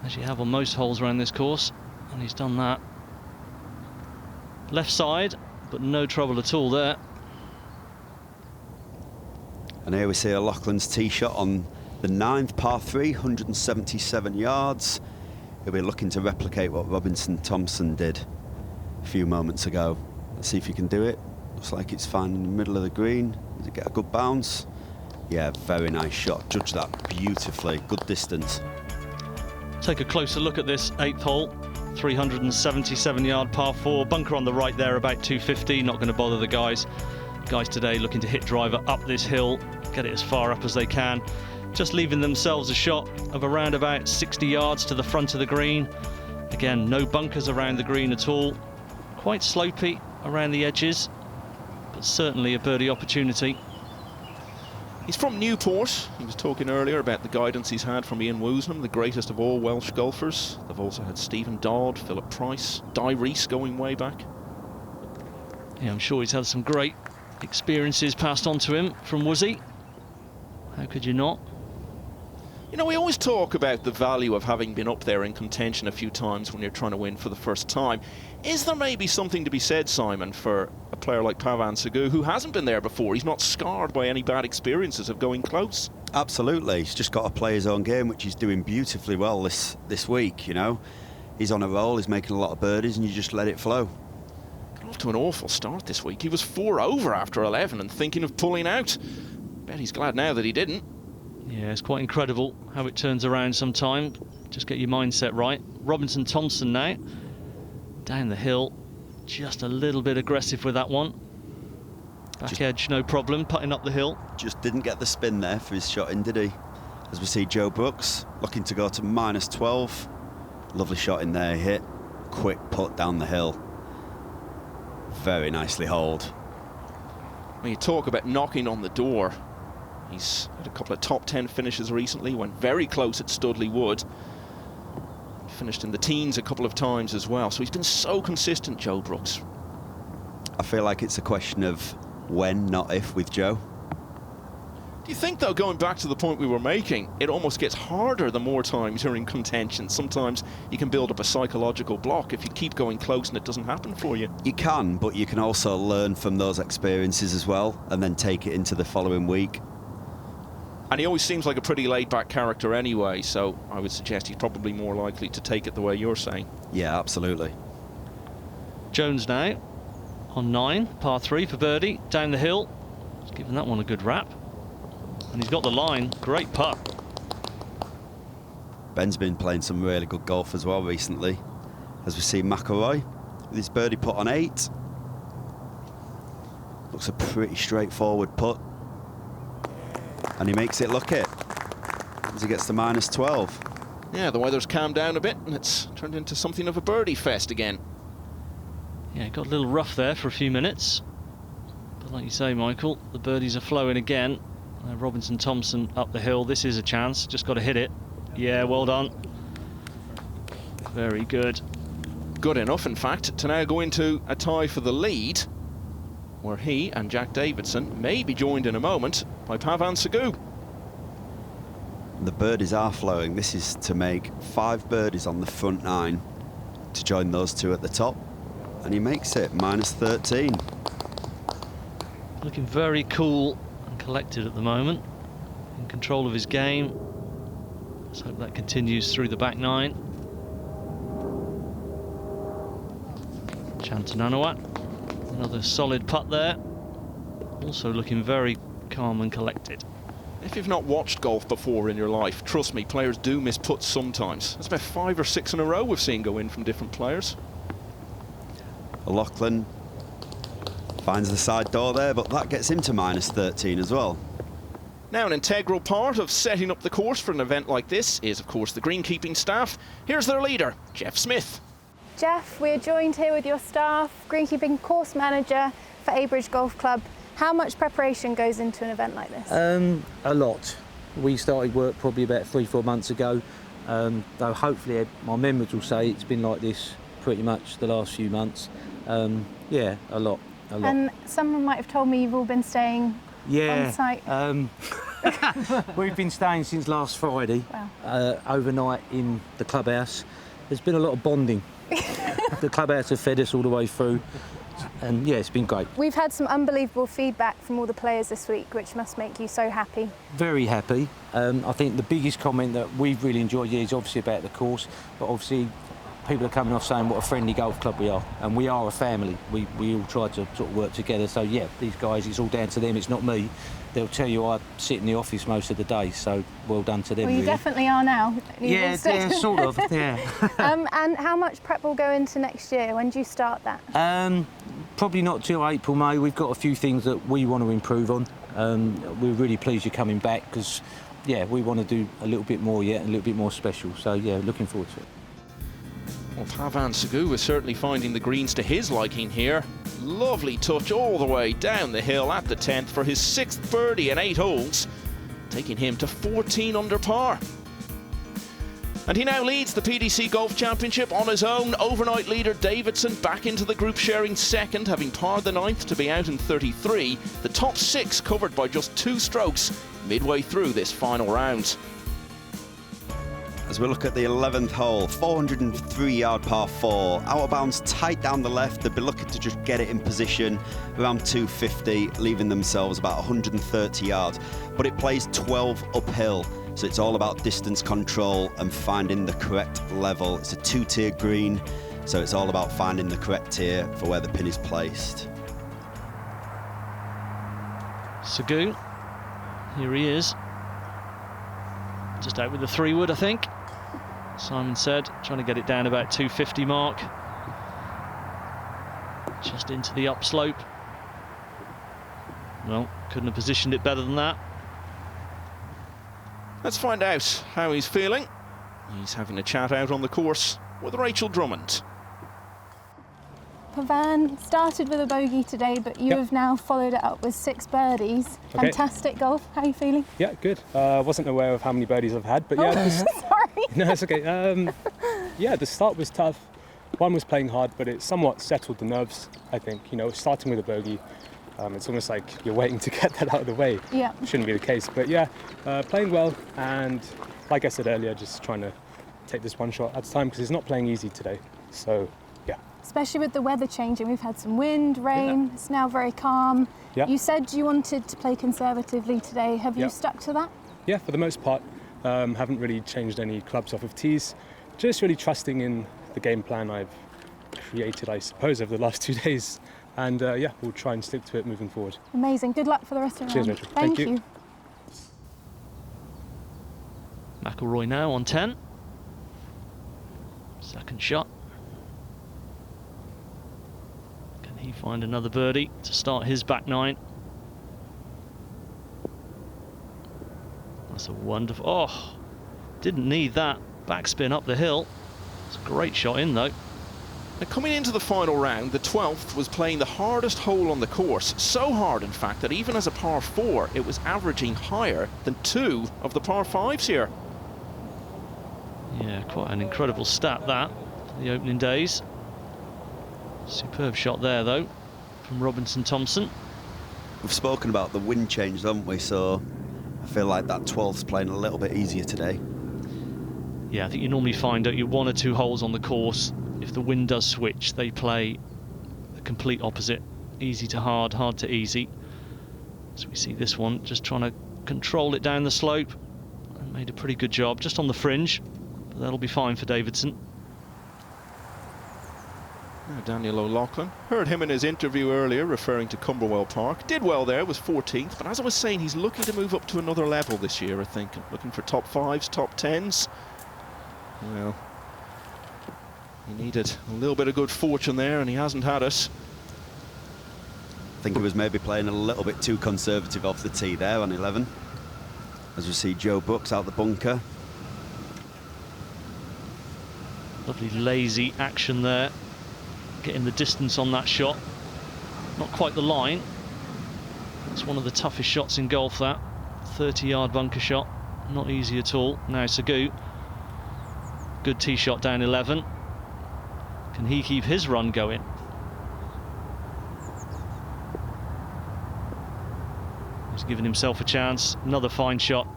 as you have on most holes around this course, and he's done that. Left side, but no trouble at all there. And here we see O'Loughlin's tee shot on the 9th par 3, 177 yards. He'll be looking to replicate what Robinson-Thompson did a few moments ago. Let's see if he can do it. Looks like it's fine in the middle of the green. Does it get a good bounce? Yeah, very nice shot. Judge that beautifully. Good distance. Take a closer look at this 8th hole. 377-yard par 4. Bunker on the right there, about 250. Not going to bother the guys. Guys today looking to hit driver up this hill, get it as far up as they can. Just leaving themselves a shot of around about 60 yards to the front of the green. Again, no bunkers around the green at all. Quite slopey around the edges, but certainly a birdie opportunity. He's from Newport. He was talking earlier about the guidance he's had from Ian Woosnam, the greatest of all Welsh golfers. They've also had Stephen Dodd, Philip Price, Di Rees going way back. Yeah, I'm sure he's had some great experiences passed on to him from Woosie. How could you not? You know, we always talk about the value of having been up there in contention a few times when you're trying to win for the first time. Is there maybe something to be said, Simon, for a player like Pavan Sagu, who hasn't been there before? He's not scarred by any bad experiences of going close. Absolutely. He's just got to play his own game, which he's doing beautifully well this week, you know. He's on a roll, he's making a lot of birdies, and you just let it flow. Got off to an awful start this week. He was 4 over after 11 and thinking of pulling out. Bet he's glad now that he didn't. Yeah, it's quite incredible how it turns around sometime. Just get your mindset right. Robinson-Thompson now. Down the hill. Just a little bit aggressive with that one. Back edge, no problem. Putting up the hill. Just didn't get the spin there for his shot in, did he? As we see Joe Brooks looking to go to -12. Lovely shot in there, hit. Quick putt down the hill. Very nicely holed. When you talk about knocking on the door, he's had a couple of top 10 finishes recently, went very close at Studley Wood. Finished in the teens a couple of times as well, so he's been so consistent, Joe Brooks. I feel like it's a question of when, not if, with Joe. Do you think, though, going back to the point we were making, it almost gets harder the more times you're in contention? Sometimes you can build up a psychological block if you keep going close and it doesn't happen for you. You can, but you can also learn from those experiences as well and then take it into the following week. And he always seems like a pretty laid-back character anyway, so I would suggest he's probably more likely to take it the way you're saying. Yeah, absolutely. Jones now on 9, par 3 for birdie, down the hill. He's given that one a good rap. And he's got the line. Great putt. Ben's been playing some really good golf as well recently, as we see McIlroy with his birdie putt on 8. Looks a pretty straightforward putt. And he makes it look it as he gets to -12. Yeah, the weather's calmed down a bit and it's turned into something of a birdie fest again. Yeah, it got a little rough there for a few minutes. But like you say, Michael, the birdies are flowing again. Robinson Thompson up the hill. This is a chance. Just got to hit it. Yeah, well done. Very good. Good enough, in fact, to now go into a tie for the lead, where he and Jack Davidson may be joined in a moment by Pavan Sagu. The birdies are flowing. This is to make 5 birdies on the front 9 to join those 2 at the top. And he makes it -13. Looking very cool and collected at the moment. In control of his game. Let's hope that continues through the back 9. Chantananawat, another solid putt there. Also looking very calm and collected. If you've not watched golf before in your life, trust me, players do miss putts sometimes. There's about 5 or 6 in a row we've seen go in from different players. O'Loughlin finds the side door there, but that gets him to -13 as well. Now, an integral part of setting up the course for an event like this is, of course, the greenkeeping staff. Here's their leader, Jeff Smith. Jeff, we're joined here with your staff, greenkeeping course manager for Abridge Golf Club. How much preparation goes into an event like this? A lot. We started work probably about 3-4 months ago, though hopefully my members will say it's been like this pretty much the last few months. Yeah, a lot. And someone might have told me you've all been staying on site. We've been staying since last Friday, overnight in the clubhouse. There's been a lot of bonding. The clubhouse have fed us all the way through, and yeah, it's been great. We've had some unbelievable feedback from all the players this week, which must make you so happy. Very happy. I think the biggest comment that we've really enjoyed is obviously about the course, but obviously people are coming off saying what a friendly golf club we are, and we are a family. We all try to sort of work together. So yeah, these guys, it's all down to them. It's not me. They'll tell you I sit in the office most of the day. So well done to them. Well, you really. Definitely are now. Yeah, sort of. Yeah. And how much prep will go into next year? When do you start that? Probably not till April, May. We've got a few things that we want to improve on. We're really pleased you're coming back because yeah, we want to do a little bit more yet, and a little bit more special. So yeah, looking forward to it. Well, Pavan Sagu is certainly finding the greens to his liking here. Lovely touch all the way down the hill at the 10th for his 6th birdie in 8 holes, taking him to 14 under par. And he now leads the PDC Golf Championship on his own. Overnight leader Davidson back into the group, sharing 2nd, having parred the 9th to be out in 33. The top 6 covered by just 2 strokes midway through this final round. As we look at the 11th hole, 403-yard par 4, out of bounds tight down the left. They'd be looking to just get it in position around 250, leaving themselves about 130 yards. But it plays 12 uphill, so it's all about distance control and finding the correct level. It's a 2-tier green, so it's all about finding the correct tier for where the pin is placed. Sagu, here he is. Just out with the 3-wood, I think. Simon said, trying to get it down about 250 mark. Just into the upslope. Well, couldn't have positioned it better than that. Let's find out how he's feeling. He's having a chat out on the course with Rachel Drummond. Pavan started with a bogey today, but you have now followed it up with 6 birdies. Okay. Fantastic golf. How are you feeling? Yeah, good. I wasn't aware of how many birdies I've had, but yeah. Sorry. No, it's okay. Yeah, the start was tough. One was playing hard, but it somewhat settled the nerves, I think. You know, starting with a bogey, It's almost like you're waiting to get that out of the way. Yeah. Shouldn't be the case, but yeah, playing well, and like I said earlier, just trying to take this one shot at a time because he's not playing easy today. So yeah. Especially with the weather changing, we've had some wind, rain. It's now very calm. Yeah. You said you wanted to play conservatively today. Have you stuck to that? Yeah, for the most part. Haven't really changed any clubs off of tees. Just really trusting in the game plan I've created, I suppose, over the last 2 days. And yeah, we'll try and stick to it moving forward. Amazing. Good luck for the rest of the Cheers, round. Rachel. Thank you. McIlroy now on 10. Second shot. Can he find another birdie to start his back 9? That's a wonderful... Oh, didn't need that backspin up the hill. It's a great shot in, though. Now, coming into the final round, the 12th was playing the hardest hole on the course. So hard, in fact, that even as a par 4, it was averaging higher than 2 of the par 5s here. Yeah, quite an incredible stat, that, for the opening days. Superb shot there, though, from Robinson Thompson. We've spoken about the wind change, haven't we? So I feel like that 12th's playing a little bit easier today. Yeah, I think you normally find out you're 1 or 2 holes on the course. If the wind does switch, they play the complete opposite. Easy to hard, hard to easy. So we see this one just trying to control it down the slope. And made a pretty good job, just on the fringe. But that'll be fine for Davidson. Now Daniel O'Loughlin. Heard him in his interview earlier referring to Camberwell Park. Did well there, was 14th. But as I was saying, he's looking to move up to another level this year, I think. Looking for top 5s, top 10s. Well, he needed a little bit of good fortune there, and he hasn't had it. I think he was maybe playing a little bit too conservative off the tee there on 11. As we see Joe Brooks out the bunker. Lovely lazy action there. Getting the distance on that shot. Not quite the line. That's one of the toughest shots in golf, that. 30-yard bunker shot. Not easy at all. Now Seguin. Good tee shot down 11. Can he keep his run going? He's giving himself a chance. Another fine shot.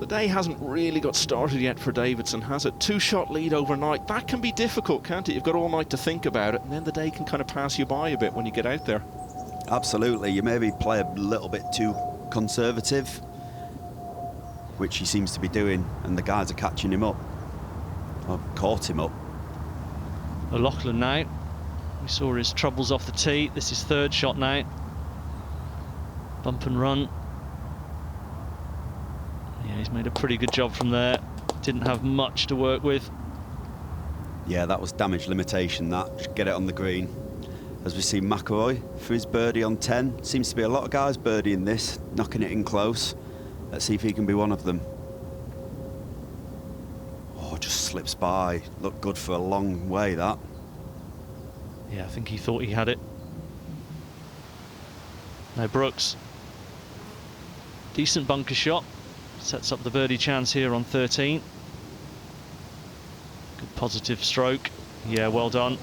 The day hasn't really got started yet for Davidson, has it? 2-shot lead overnight. That can be difficult, can't it? You've got all night to think about it, and then the day can kind of pass you by a bit when you get out there. Absolutely. You maybe play a little bit too conservative, which he seems to be doing, and the guys are catching him up. Or caught him up. O'Loughlin now. We saw his troubles off the tee. This is 3rd shot now. Bump and run. Yeah, he's made a pretty good job from there. Didn't have much to work with. Yeah, that was damage limitation, that. Just get it on the green. As we see McIlroy for his birdie on 10. Seems to be a lot of guys birdieing this, knocking it in close. Let's see if he can be one of them. Oh, just slips by. Looked good for a long way, that. Yeah, I think he thought he had it. Now Brooks. Decent bunker shot. Sets up the birdie chance here on 13. Good positive stroke. Yeah, well done.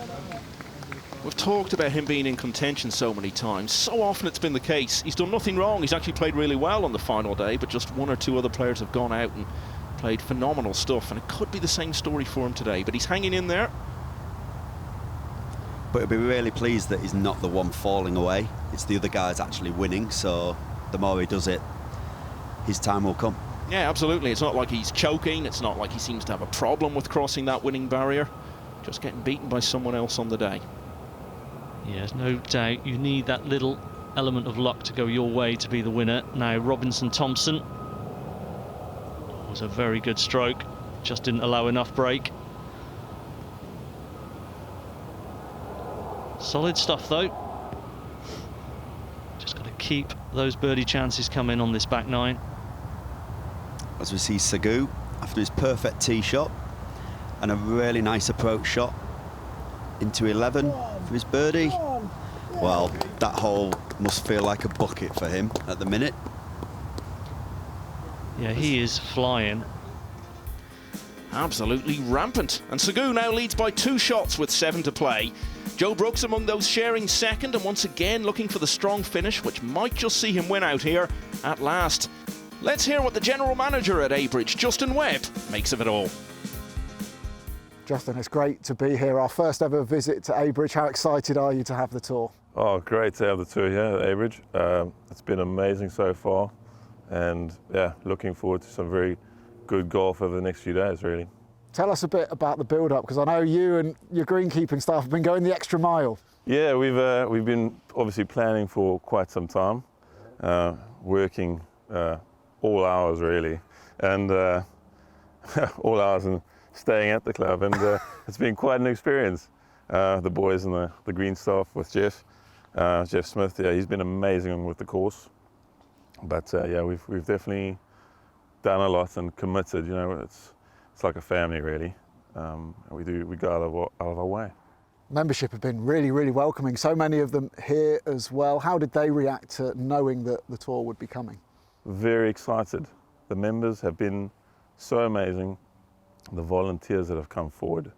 We've talked about him being in contention so many times. So often it's been the case. He's done nothing wrong. He's actually played really well on the final day, but just 1 or 2 other players have gone out and played phenomenal stuff, and it could be the same story for him today, but he's hanging in there. But he'll be really pleased that he's not the one falling away. It's the other guys actually winning, so the more he does it, his time will come. Yeah, absolutely. It's not like he's choking. It's not like he seems to have a problem with crossing that winning barrier. Just getting beaten by someone else on the day. Yeah, there's no doubt you need that little element of luck to go your way to be the winner. Now Robinson Thompson was a very good stroke, just didn't allow enough break. Solid stuff though. Just got to keep those birdie chances coming on this back 9. As we see Seguin after his perfect tee shot and a really nice approach shot into 11 for his birdie. Well, that hole must feel like a bucket for him at the minute. Yeah, he is flying. Absolutely rampant. And Seguin now leads by 2 shots with 7 to play. Joe Brooks among those sharing second, and once again looking for the strong finish, which might just see him win out here at last. Let's hear what the general manager at Abridge, Justin Webb, makes of it all. Justin, it's great to be here. Our first ever visit to Abridge. How excited are you to have the tour? Oh, great to have the tour here at Abridge. It's been amazing so far, and yeah, looking forward to some very good golf over the next few days, really. Tell us a bit about the build-up, because I know you and your greenkeeping staff have been going the extra mile. Yeah, we've been obviously planning for quite some time, working all hours really, and all hours and staying at the club, and it's been quite an experience. The boys and the green staff with Jeff Smith, yeah, he's been amazing with the course. But yeah, we've definitely done a lot and committed. You know, it's like a family really. We go out of our way. Membership have been really, really welcoming. So many of them here as well. How did they react to knowing that the tour would be coming? Very excited. The members have been so amazing. The volunteers that have come forward,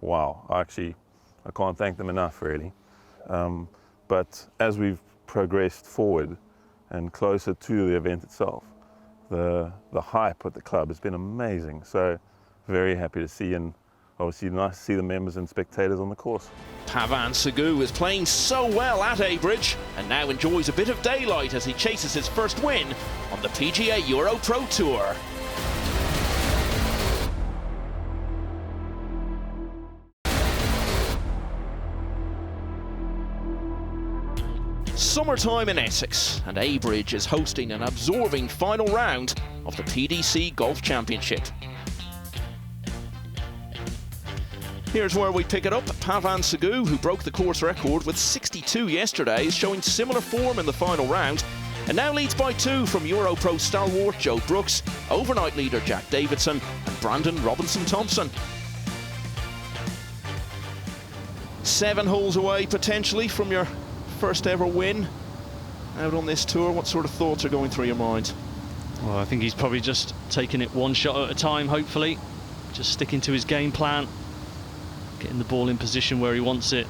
wow, I can't thank them enough really. But as we've progressed forward and closer to the event itself, the hype at the club has been amazing. So very happy to see, and obviously nice to see the members and spectators on the course. Pavan Sagu is playing so well at Abridge and now enjoys a bit of daylight as he chases his first win on the PGA EuroPro Tour. Summertime in Essex, and Abridge is hosting an absorbing final round of the PDC Golf Championship. Here's where we pick it up. Pavan Sagu, who broke the course record with 62 yesterday, is showing similar form in the final round and now leads by 2 from EuroPro stalwart Joe Brooks, overnight leader Jack Davidson and Brandon Robinson-Thompson. 7 holes away potentially from your first ever win out on this tour. What sort of thoughts are going through your mind? Well, I think he's probably just taking it one shot at a time, hopefully. Just sticking to his game plan, getting the ball in position where he wants it.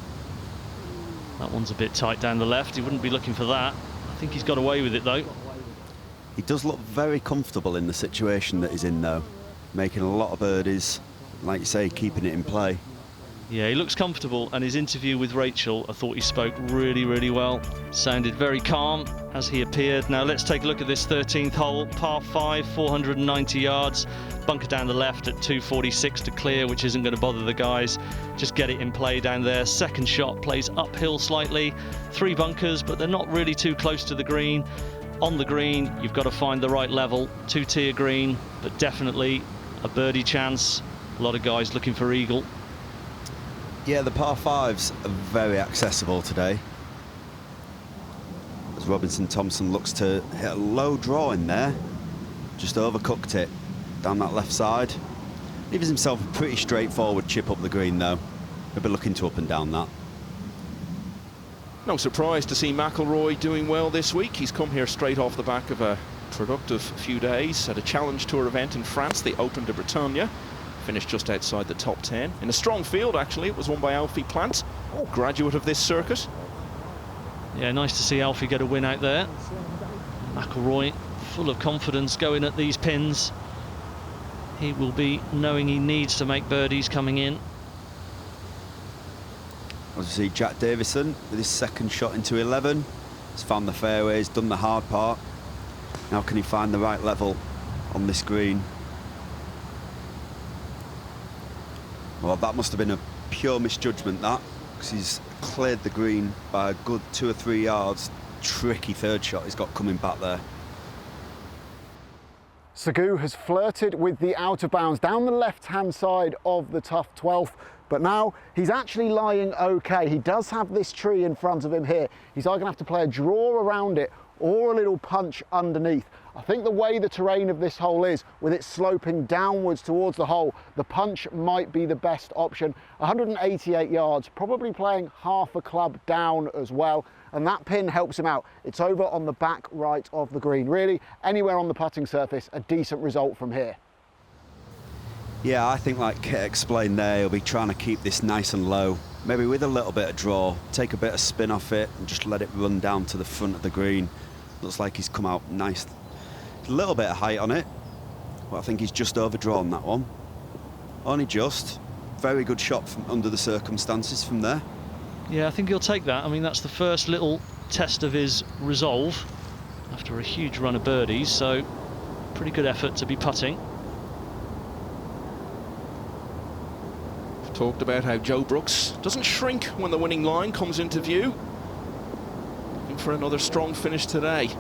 That one's a bit tight down the left. He wouldn't be looking for that. I think he's got away with it though. He does look very comfortable in the situation that he's in though, making a lot of birdies, like you say, keeping it in play. Yeah, he looks comfortable, and his interview with Rachel, I thought he spoke really, really well. Sounded very calm as he appeared. Now let's take a look at this 13th hole, par 5, 490 yards. Bunker down the left at 246 to clear, which isn't going to bother the guys. Just get it in play down there. Second shot plays uphill slightly. 3 bunkers, but they're not really too close to the green. On the green, you've got to find the right level. 2-tier green, but definitely a birdie chance. A lot of guys looking for eagle. Yeah, the par 5s are very accessible today. As Robinson-Thompson looks to hit a low draw in there, just overcooked it down that left side. Leaves himself a pretty straightforward chip up the green though. He'll be looking to up and down that. No surprise to see McIlroy doing well this week. He's come here straight off the back of a productive few days at a Challenge Tour event in France, the Open de Bretagne. Finished just outside the top 10. In a strong field, actually. It was won by Alfie Plant, graduate of this circuit. Yeah, nice to see Alfie get a win out there. McIlroy, full of confidence going at these pins. He will be knowing he needs to make birdies coming in. As you see, Jack Davison with his second shot into 11. He's found the fairways, done the hard part. Now can he find the right level on this green? Well, that must have been a pure misjudgment, that, because he's cleared the green by a good 2 or 3 yards. Tricky third shot he's got coming back there. Sagu has flirted with the out of bounds down the left-hand side of the tough 12th, but now he's actually lying okay. He does have this tree in front of him here. He's either going to have to play a draw around it or a little punch underneath. I think the way the terrain of this hole is, with it sloping downwards towards the hole, the punch might be the best option. 188 yards, probably playing half a club down as well, and that pin helps him out. It's over on the back right of the green. Really, anywhere on the putting surface, a decent result from here. Yeah, I think like Kit explained there, he'll be trying to keep this nice and low. Maybe with a little bit of draw, take a bit of spin off it and just let it run down to the front of the green. Looks like he's come out nice. A little bit of height on it, but I think he's just overdrawn that one. Only just. Very good shot from under the circumstances from there. Yeah, I think he'll take that. I mean, that's the first little test of his resolve after a huge run of birdies, so pretty good effort to be putting. We've talked about how Joe Brooks doesn't shrink when the winning line comes into view. Looking for another strong finish today.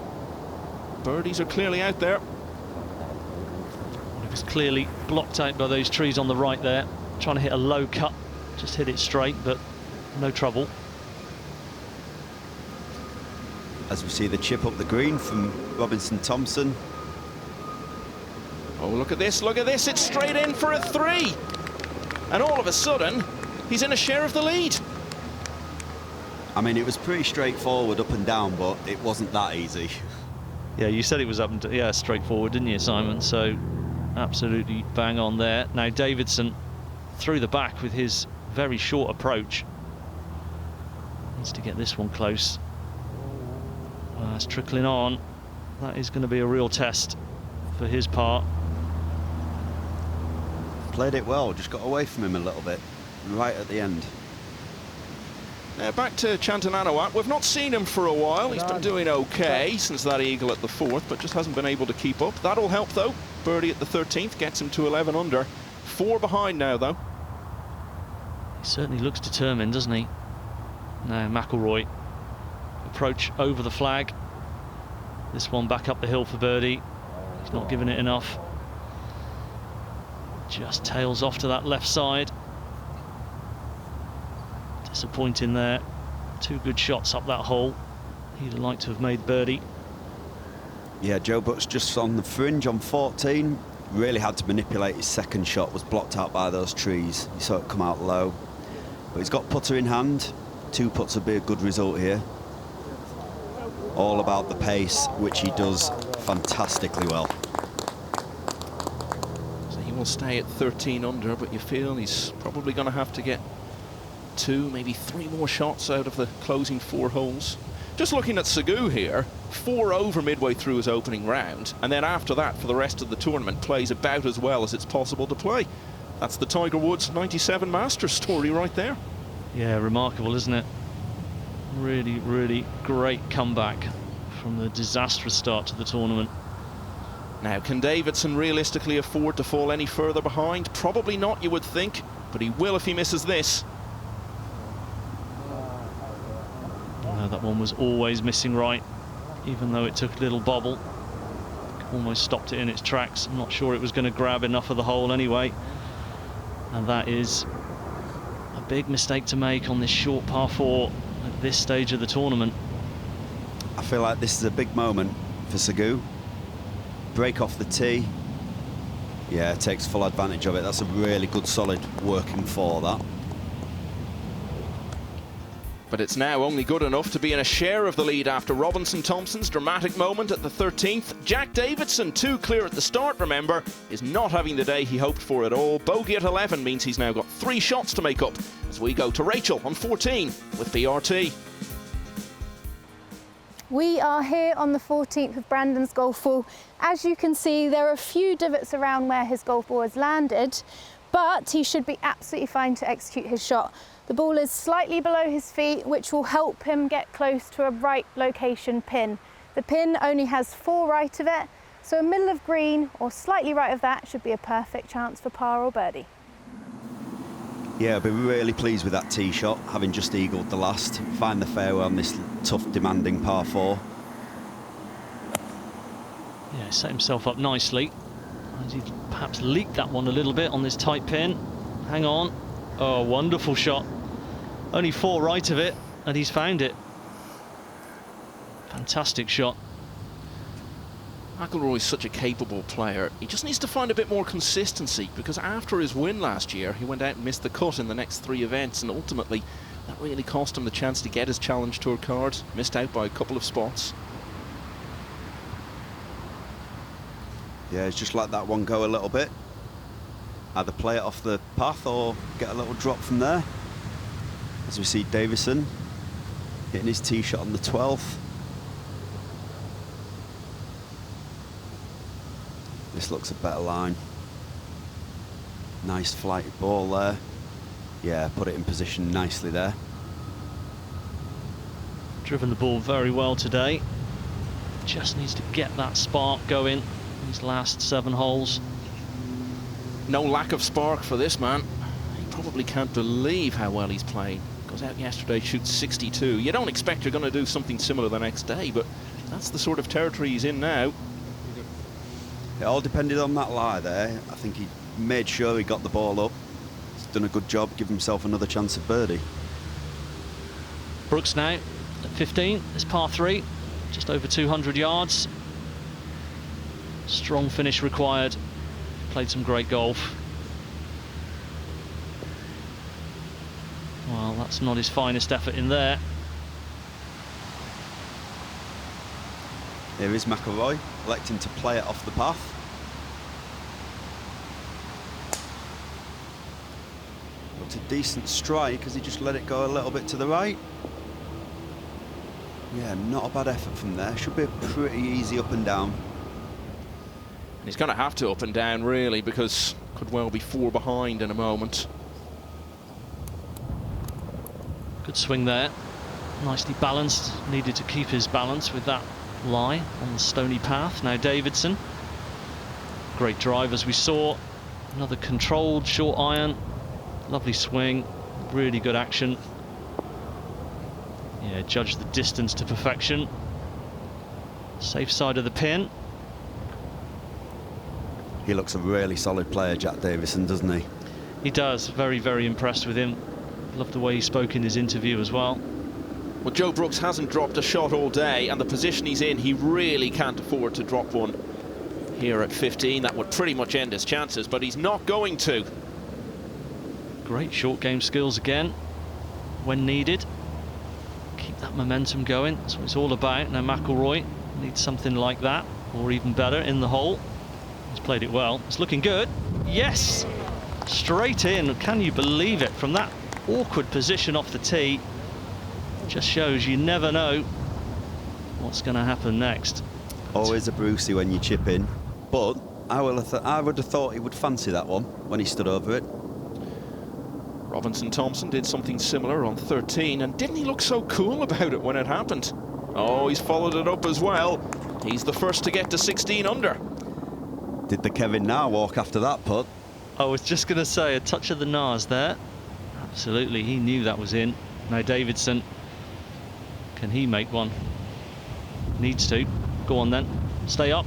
Birdies are clearly out there. It was clearly blocked out by those trees on the right there. Trying to hit a low cut, just hit it straight, but no trouble. As we see the chip up the green from Robinson Thompson. Oh, look at this, it's straight in for a 3. And all of a sudden, he's in a share of the lead. I mean, it was pretty straightforward up and down, but it wasn't that easy. Yeah, you said it was up and straightforward, didn't you, Simon? So absolutely bang on there. Now Davidson through the back with his very short approach. Needs to get this one close. It's trickling on. That is going to be a real test for his part. Played it well, just got away from him a little bit, right at the end. Now back to Chantananawat. We've not seen him for a while. He's been doing okay since that eagle at the 4th, but just hasn't been able to keep up. That'll help though. Birdie at the 13th gets him to 11 under. 4 behind now though. He certainly looks determined, doesn't he? Now McIlroy, approach over the flag. This one back up the hill for birdie. He's not giving it enough. Just tails off to that left side. Disappointing there. 2 good shots up that hole. He'd have liked to have made birdie. Yeah, Joe Brooks just on the fringe on 14. Really had to manipulate his second shot, was blocked out by those trees. You saw it come out low. But he's got putter in hand. 2 putts would be a good result here. All about the pace, which he does fantastically well. So he will stay at 13 under, but you feel he's probably going to have to get 2, maybe 3 more shots out of the closing 4 holes. Just looking at Seguin here, 4 over midway through his opening round, and then after that, for the rest of the tournament, plays about as well as it's possible to play. That's the Tiger Woods 97 Masters story right there. Yeah, remarkable, isn't it? Really, really great comeback from the disastrous start to the tournament. Now, can Davidson realistically afford to fall any further behind? Probably not, you would think, but he will if he misses this. That one was always missing right, even though it took a little bobble. Almost stopped it in its tracks. I'm not sure it was going to grab enough of the hole anyway. And that is a big mistake to make on this short par 4 at this stage of the tournament. I feel like this is a big moment for Seguin. Break off the tee. Yeah, takes full advantage of it. That's a really good, solid working 4, that. But it's now only good enough to be in a share of the lead after Robinson Thompson's dramatic moment at the 13th. Jack Davidson, 2 clear at the start, remember, is not having the day he hoped for at all. Bogey at 11 means he's now got 3 shots to make up as we go to Rachel on 14 with BRT. We are here on the 14th of Brandon's golf ball. As you can see, there are a few divots around where his golf ball has landed, but he should be absolutely fine to execute his shot. The ball is slightly below his feet, which will help him get close to a right location pin. The pin only has 4 right of it, so a middle of green or slightly right of that should be a perfect chance for par or birdie. Yeah, I'll be really pleased with that tee shot, having just eagled the last. Find the fairway on this tough, demanding par 4. Yeah, set himself up nicely. He perhaps leaked that one a little bit on this tight pin. Hang on. Oh, wonderful shot. Only 4 right of it, and he's found it. Fantastic shot. McIlroy's such a capable player. He just needs to find a bit more consistency, because after his win last year, he went out and missed the cut in the next 3 events, and ultimately that really cost him the chance to get his Challenge Tour card. Missed out by a couple of spots. Yeah, it's just let that one go a little bit. either play it off the path or get a little drop from there. As we see Davison hitting his tee shot on the 12th. This looks a better line. Nice flighted ball there. Yeah, put it in position nicely there. Driven the ball very well today. Just needs to get that spark going these last 7 holes. No lack of spark for this man. He probably can't believe how well he's playing. Goes out yesterday, shoots 62. You don't expect you're going to do something similar the next day, but that's the sort of territory he's in now. It all depended on that lie there. I think he made sure he got the ball up. He's done a good job, give himself another chance of birdie. Brooks now at 15, it's par 3, just over 200 yards. Strong finish required. Played some great golf. Well, that's not his finest effort in there. Here is McIlroy, electing to play it off the path. Looked a decent strike as he just let it go a little bit to the right. Yeah, not a bad effort from there. Should be pretty easy up and down. He's going to have to up and down, really, because could well be 4 behind in a moment. Good swing there. Nicely balanced. Needed to keep his balance with that lie on the stony path. Now Davidson. Great drive as we saw. Another controlled short iron. Lovely swing. Really good action. Yeah, judged the distance to perfection. Safe side of the pin. He looks a really solid player, Jack Davison, doesn't he? He does. Very, very impressed with him. Love the way he spoke in his interview as well. Well, Joe Brooks hasn't dropped a shot all day, and the position he's in, he really can't afford to drop one here at 15. That would pretty much end his chances, but he's not going to. Great short game skills again, when needed. Keep that momentum going. That's what it's all about. Now McIlroy needs something like that, or even better, in the hole. He's played it well. It's looking good. Yes! Straight in. Can you believe it? From that awkward position off the tee. Just shows you never know what's going to happen next. Always a Brucey when you chip in, but I would have thought he would fancy that one when he stood over it. Robinson Thompson did something similar on 13, and didn't he look so cool about it when it happened? Oh, he's followed it up as well. He's the first to get to 16 under. Did the Kevin Na walk after that putt? I was just going to say, a touch of the Nas there. Absolutely, he knew that was in. Now Davidson, can he make one? Needs to. Go on then, stay up.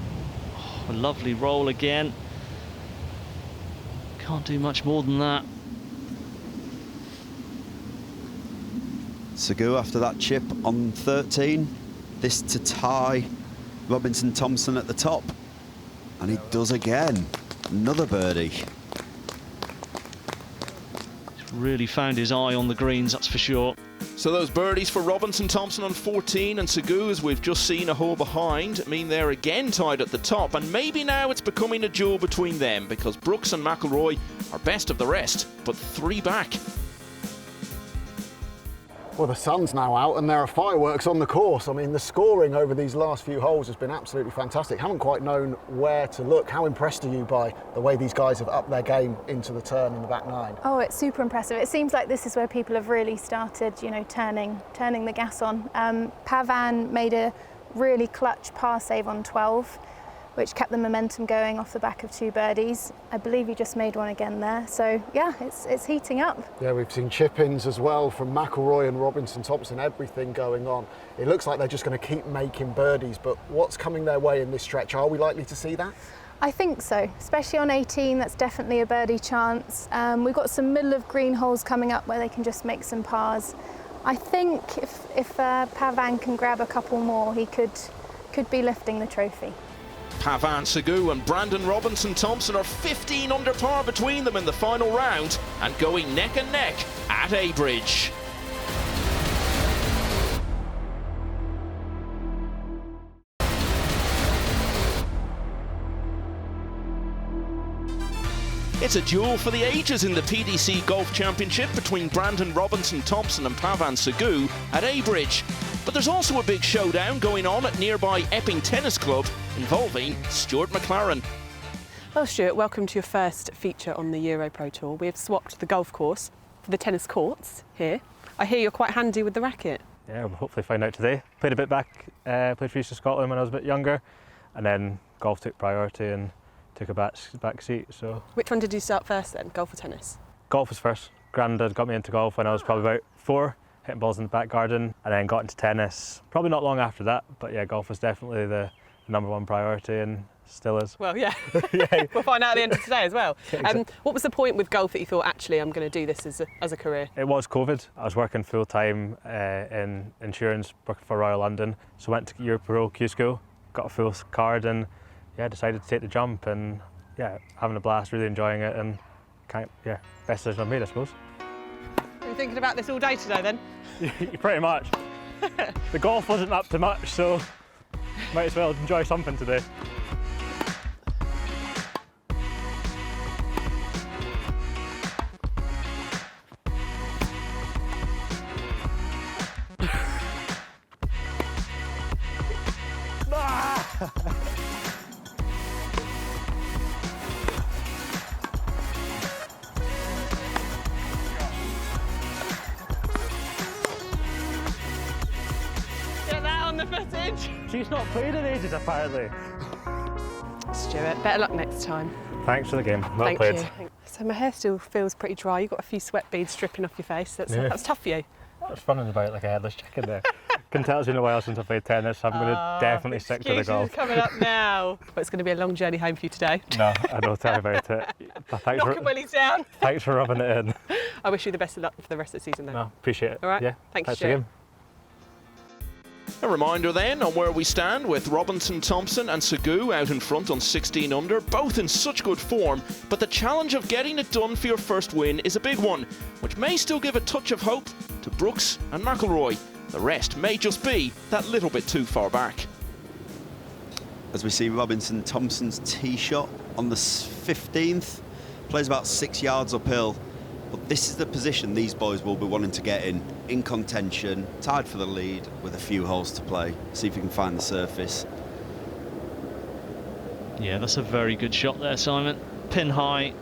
Oh, a lovely roll again. Can't do much more than that. Segou after that chip on 13. This to tie Robinson Thompson at the top. And he does again. Another birdie. He's really found his eye on the greens, that's for sure. So those birdies for Robinson Thompson on 14 and Segou, as we've just seen a hole behind, mean they're again tied at the top, and maybe now it's becoming a duel between them, because Brooks and McIlroy are best of the rest, but 3 back. Well, the sun's now out and there are fireworks on the course. I mean, the scoring over these last few holes has been absolutely fantastic. Haven't quite known where to look. How impressed are you by the way these guys have upped their game into the turn in the back 9? Oh, it's super impressive. It seems like this is where people have really started, you know, turning the gas on. Pavan made a really clutch par save on 12, which kept the momentum going off the back of 2 birdies. I believe he just made one again there. So yeah, it's heating up. Yeah, we've seen chip-ins as well from McIlroy and Robinson Thompson, everything going on. It looks like they're just going to keep making birdies, but what's coming their way in this stretch? Are we likely to see that? I think so, especially on 18, that's definitely a birdie chance. We've got some middle of green holes coming up where they can just make some pars. I think if Pavan can grab a couple more, he could be lifting the trophy. Pavan, Segou and Brandon Robinson Thompson are 15 under par between them in the final round and going neck and neck at Abridge. It's a duel for the ages in the PDC Golf Championship between Brandon Robinson-Thompson and Pavan Sagoo at Abridge. But there's also a big showdown going on at nearby Epping Tennis Club involving Stuart McLaren. Well, Stuart, welcome to your first feature on the EuroPro Tour. We have swapped the golf course for the tennis courts here. I hear you're quite handy with the racket. Yeah, we'll hopefully find out today. Played a bit back, played for Eastern Scotland when I was a bit younger, and then golf took priority and took a back seat. So, which one did you start first then, golf or tennis? Golf was first. Grandad got me into golf when I was probably about 4, hitting balls in the back garden, and then got into tennis probably not long after that. But yeah, golf was definitely the #1 priority and still is. Well, yeah. We'll find out at the end of today as well. What was the point with golf that you thought, actually, I'm going to do this as a career? It was COVID. I was working full time in insurance, working for Royal London. So I went to EuroPro Q School, got a full card, and yeah, decided to take the jump, and yeah, having a blast, really enjoying it, and best decision I've made, I suppose. Are you thinking about this all day today then? Pretty much. The golf wasn't up to much, so might as well enjoy something today. Get that on the footage. She's not played in ages, apparently. Stuart, better luck next time. Thanks for the game. Well Thank played. you. So my hair still feels pretty dry. You've got a few sweat beads dripping off your face. That's tough for you. I was running about like a headless chicken there. Can tell it's been a while since I played tennis. I'm going to definitely stick to the golf. Excuses coming up now. But it's going to be a long journey home for you today. No, I don't tell you about it. Knocking willies down. Thanks for rubbing it in. I wish you the best of luck for the rest of the season though. No, appreciate it. All right. Yeah. Thank you, Thanks again. A reminder then on where we stand with Robinson-Thompson and Sagoo out in front on 16 under, both in such good form, but the challenge of getting it done for your first win is a big one, which may still give a touch of hope to Brooks and McIlroy. The rest may just be that little bit too far back. As we see Robinson-Thompson's tee shot on the 15th, plays about 6 yards uphill. But this is the position these boys will be wanting to get in contention, tied for the lead with a few holes to play. See if you can find the surface. Yeah, that's a very good shot there, Simon. Pin high.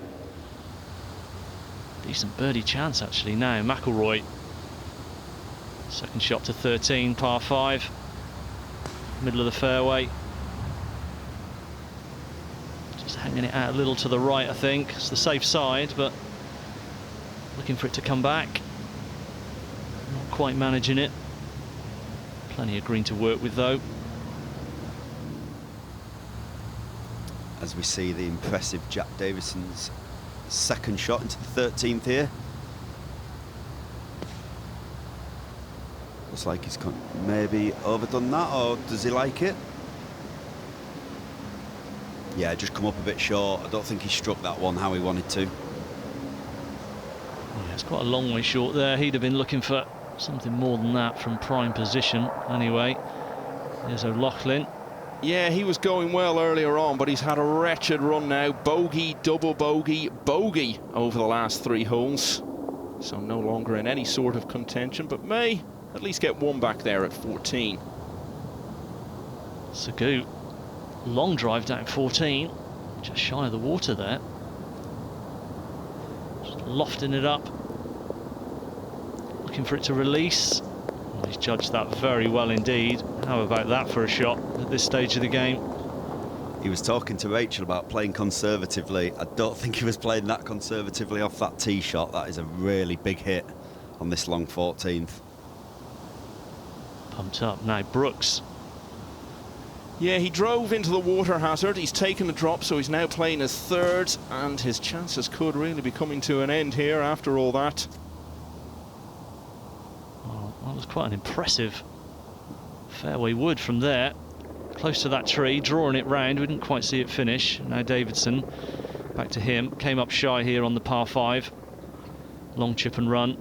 Decent birdie chance actually now. McIlroy. Second shot to 13, par 5. Middle of the fairway. Just hanging it out a little to the right, I think. It's the safe side, but looking for it to come back. Not quite managing it. Plenty of green to work with though. As we see the impressive Jack Davison's second shot into the 13th here. Looks like he's maybe overdone that, or does he like it? Yeah, just come up a bit short. I don't think he struck that one how he wanted to. Yeah, it's quite a long way short there. He'd have been looking for something more than that from prime position. Anyway, there's O'Loughlin. Yeah, he was going well earlier on, but he's had a wretched run now. Bogey, double bogey, bogey over the last 3 holes. So no longer in any sort of contention, but may at least get one back there at 14. Sagoo, long drive down 14, just shy of the water there. Just lofting it up, looking for it to release. Well, he's judged that very well indeed. How about that for a shot at this stage of the game? He was talking to Rachel about playing conservatively. I don't think he was playing that conservatively off that tee shot. That is a really big hit on this long 14th. Pumped up now, Brooks. Yeah, he drove into the water hazard. He's taken the drop, so he's now playing his third, and his chances could really be coming to an end here after all that. Well, that was quite an impressive fairway wood from there. Close to that tree, drawing it round. We didn't quite see it finish. Now Davidson, back to him. Came up shy here on the par 5. Long chip and run.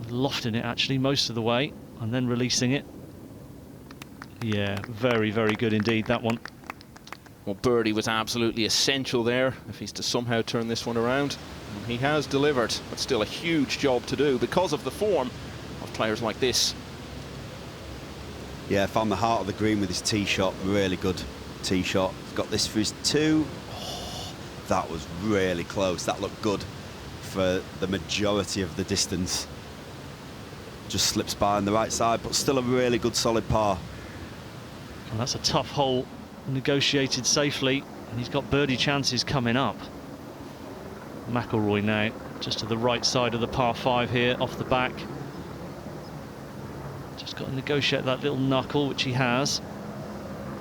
Lofting it actually most of the way, and then releasing it. Yeah, very, very good indeed, that one. Well, birdie was absolutely essential there if he's to somehow turn this one around. And he has delivered, but still a huge job to do because of the form of players like this. Yeah, found the heart of the green with his tee shot. Really good tee shot. He's got this for his 2. Oh, that was really close. That looked good for the majority of the distance. Just slips by on the right side, but still a really good solid par. Well, that's a tough hole, negotiated safely, and he's got birdie chances coming up. McIlroy now just to the right side of the par 5 here, off the back. Just got to negotiate that little knuckle, which he has.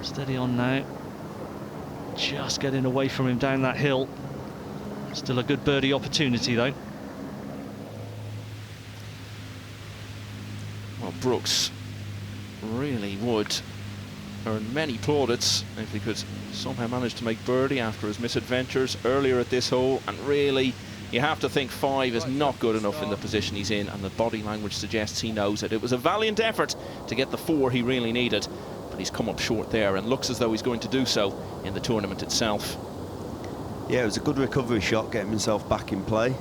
Steady on now. Just getting away from him down that hill. Still a good birdie opportunity though. Well, Brooks really would earn many plaudits if he could somehow manage to make birdie after his misadventures earlier at this hole. And really, you have to think 5 is not good enough in the position he's in, and the body language suggests he knows it. It was a valiant effort to get the 4 he really needed, but he's come up short there and looks as though he's going to do so in the tournament itself. Yeah, it was a good recovery shot, getting himself back in play.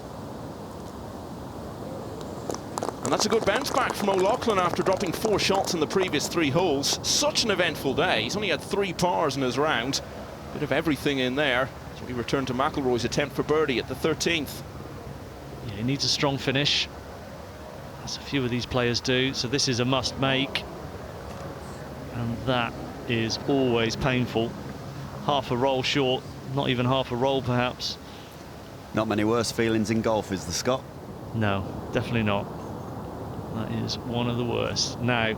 And that's a good bounce back from O'Loughlin after dropping 4 shots in the previous 3 holes. Such an eventful day. He's only had 3 pars in his round. Bit of everything in there. So we return to McIlroy's attempt for birdie at the 13th. Yeah, he needs a strong finish, as a few of these players do. So this is a must make, and that is always painful. Half a roll short, not even half a roll perhaps. Not many worse feelings in golf, is there, Scott? No, definitely not. That is one of the worst. Now,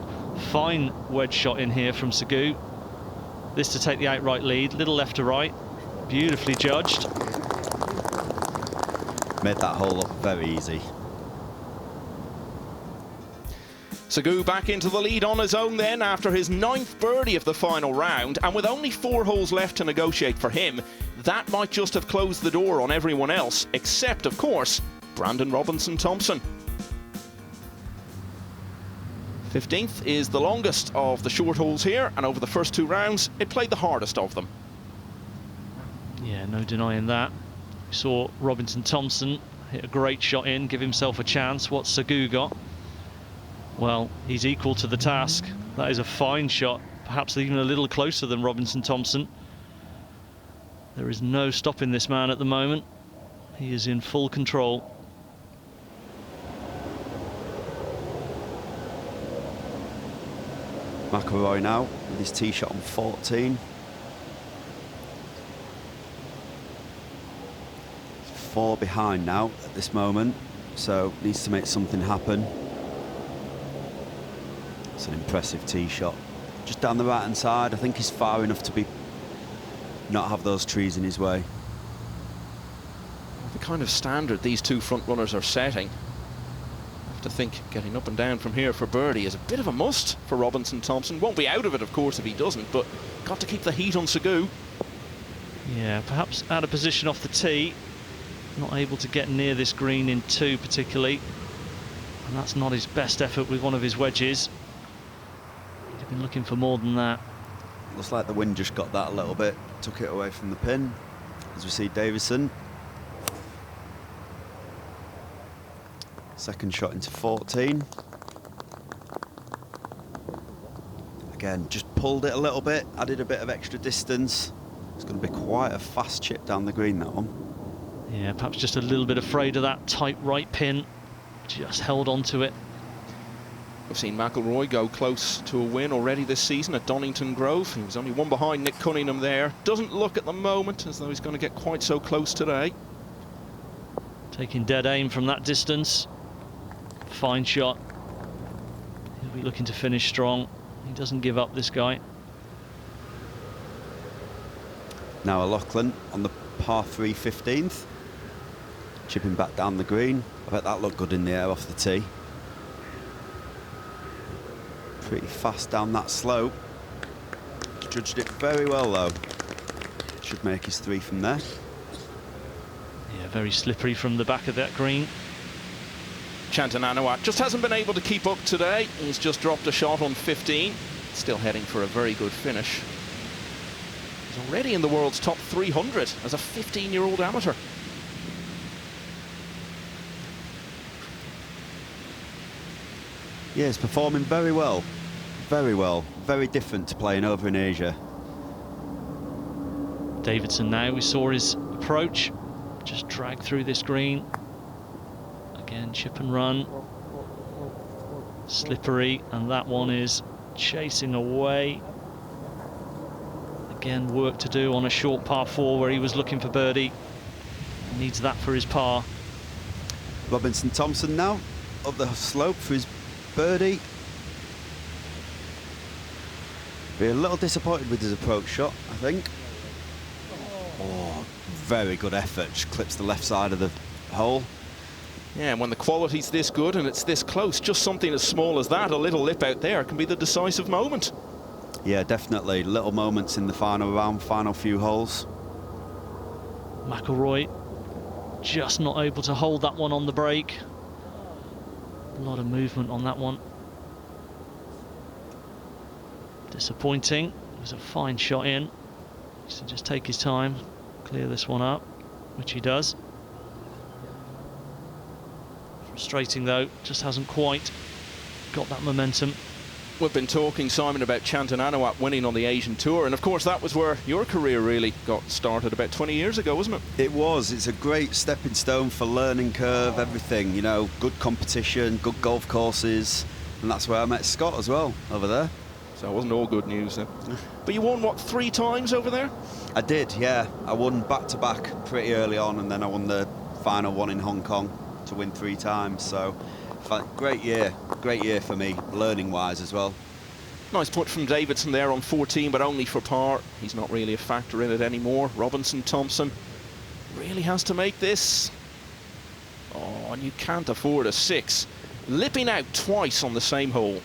fine wedge shot in here from Sagu. This to take the outright lead, little left to right. Beautifully judged. Made that hole look very easy. Sagu back into the lead on his own then after his 9th birdie of the final round, and with only 4 holes left to negotiate for him, that might just have closed the door on everyone else, except, of course, Brandon Robinson-Thompson. 15th is the longest of the short holes here, and over the first 2 rounds, it played the hardest of them. Yeah, no denying that. We saw Robinson-Thompson hit a great shot in, give himself a chance. What's Sagu got? Well, he's equal to the task. That is a fine shot, perhaps even a little closer than Robinson-Thompson. There is no stopping this man at the moment. He is in full control. McIlroy now with his tee shot on 14. 4 behind now at this moment, so needs to make something happen. It's an impressive tee shot. Just down the right hand side. I think he's far enough to not have those trees in his way. The kind of standard these 2 front runners are setting, I have to think getting up and down from here for birdie is a bit of a must for Robinson-Thompson. Won't be out of it, of course, if he doesn't, but got to keep the heat on Sagu. Yeah, perhaps out of position off the tee. Not able to get near this green in 2 particularly, and that's not his best effort with one of his wedges. He's been looking for more than that. Looks like the wind just got that a little bit, took it away from the pin. As we see Davison. Second shot into 14. Again, just pulled it a little bit, added a bit of extra distance. It's going to be quite a fast chip down the green, that one. Yeah, perhaps just a little bit afraid of that tight right pin. Just held on to it. We've seen McIlroy go close to a win already this season at Donington Grove. He was only 1 behind Nick Cunningham there. Doesn't look at the moment as though he's going to get quite so close today. Taking dead aim from that distance. Fine shot. He'll be looking to finish strong. He doesn't give up, this guy. Now O'Loughlin on the par 3 15th. Chipping back down the green. I bet that looked good in the air off the tee. Pretty fast down that slope. Judged it very well though. Should make his 3 from there. Yeah, very slippery from the back of that green. Chantan Anawat just hasn't been able to keep up today. He's just dropped a shot on 15. Still heading for a very good finish. He's already in the world's top 300 as a 15-year-old amateur. Yeah, he's performing very well. Very well. Very different to playing over in Asia. Davidson now, we saw his approach, just drag through this green. Again, chip and run. Slippery, and that one is chasing away. Again, work to do on a short par 4 where he was looking for birdie. Needs that for his par. Robinson Thompson now up the slope for his birdie. Be a little disappointed with his approach shot, I think. Oh, very good effort. Just clips the left side of the hole. Yeah, and when the quality's this good and it's this close, just something as small as that, a little lip out there, can be the decisive moment. Yeah, definitely. Little moments in the final round, final few holes. McIlroy just not able to hold that one on the break. A lot of movement on that one. Disappointing. It was a fine shot in. So just take his time, clear this one up, which he does. Frustrating though, just hasn't quite got that momentum. We've been talking, Simon, about Chantan Anuat winning on the Asian Tour, and of course that was where your career really got started about 20 years ago, wasn't it? It was. It's a great stepping stone for learning curve, everything, you know, good competition, good golf courses, and that's where I met Scott as well, over there. So it wasn't all good news then. But you won, what, 3 times over there? I did, yeah. I won back-to-back pretty early on, and then I won the final one in Hong Kong to win 3 times, so great year for me, learning-wise as well. Nice putt from Davidson there on 14, but only for par. He's not really a factor in it anymore. Robinson Thompson really has to make this. Oh, and you can't afford a 6. Lipping out twice on the same hole.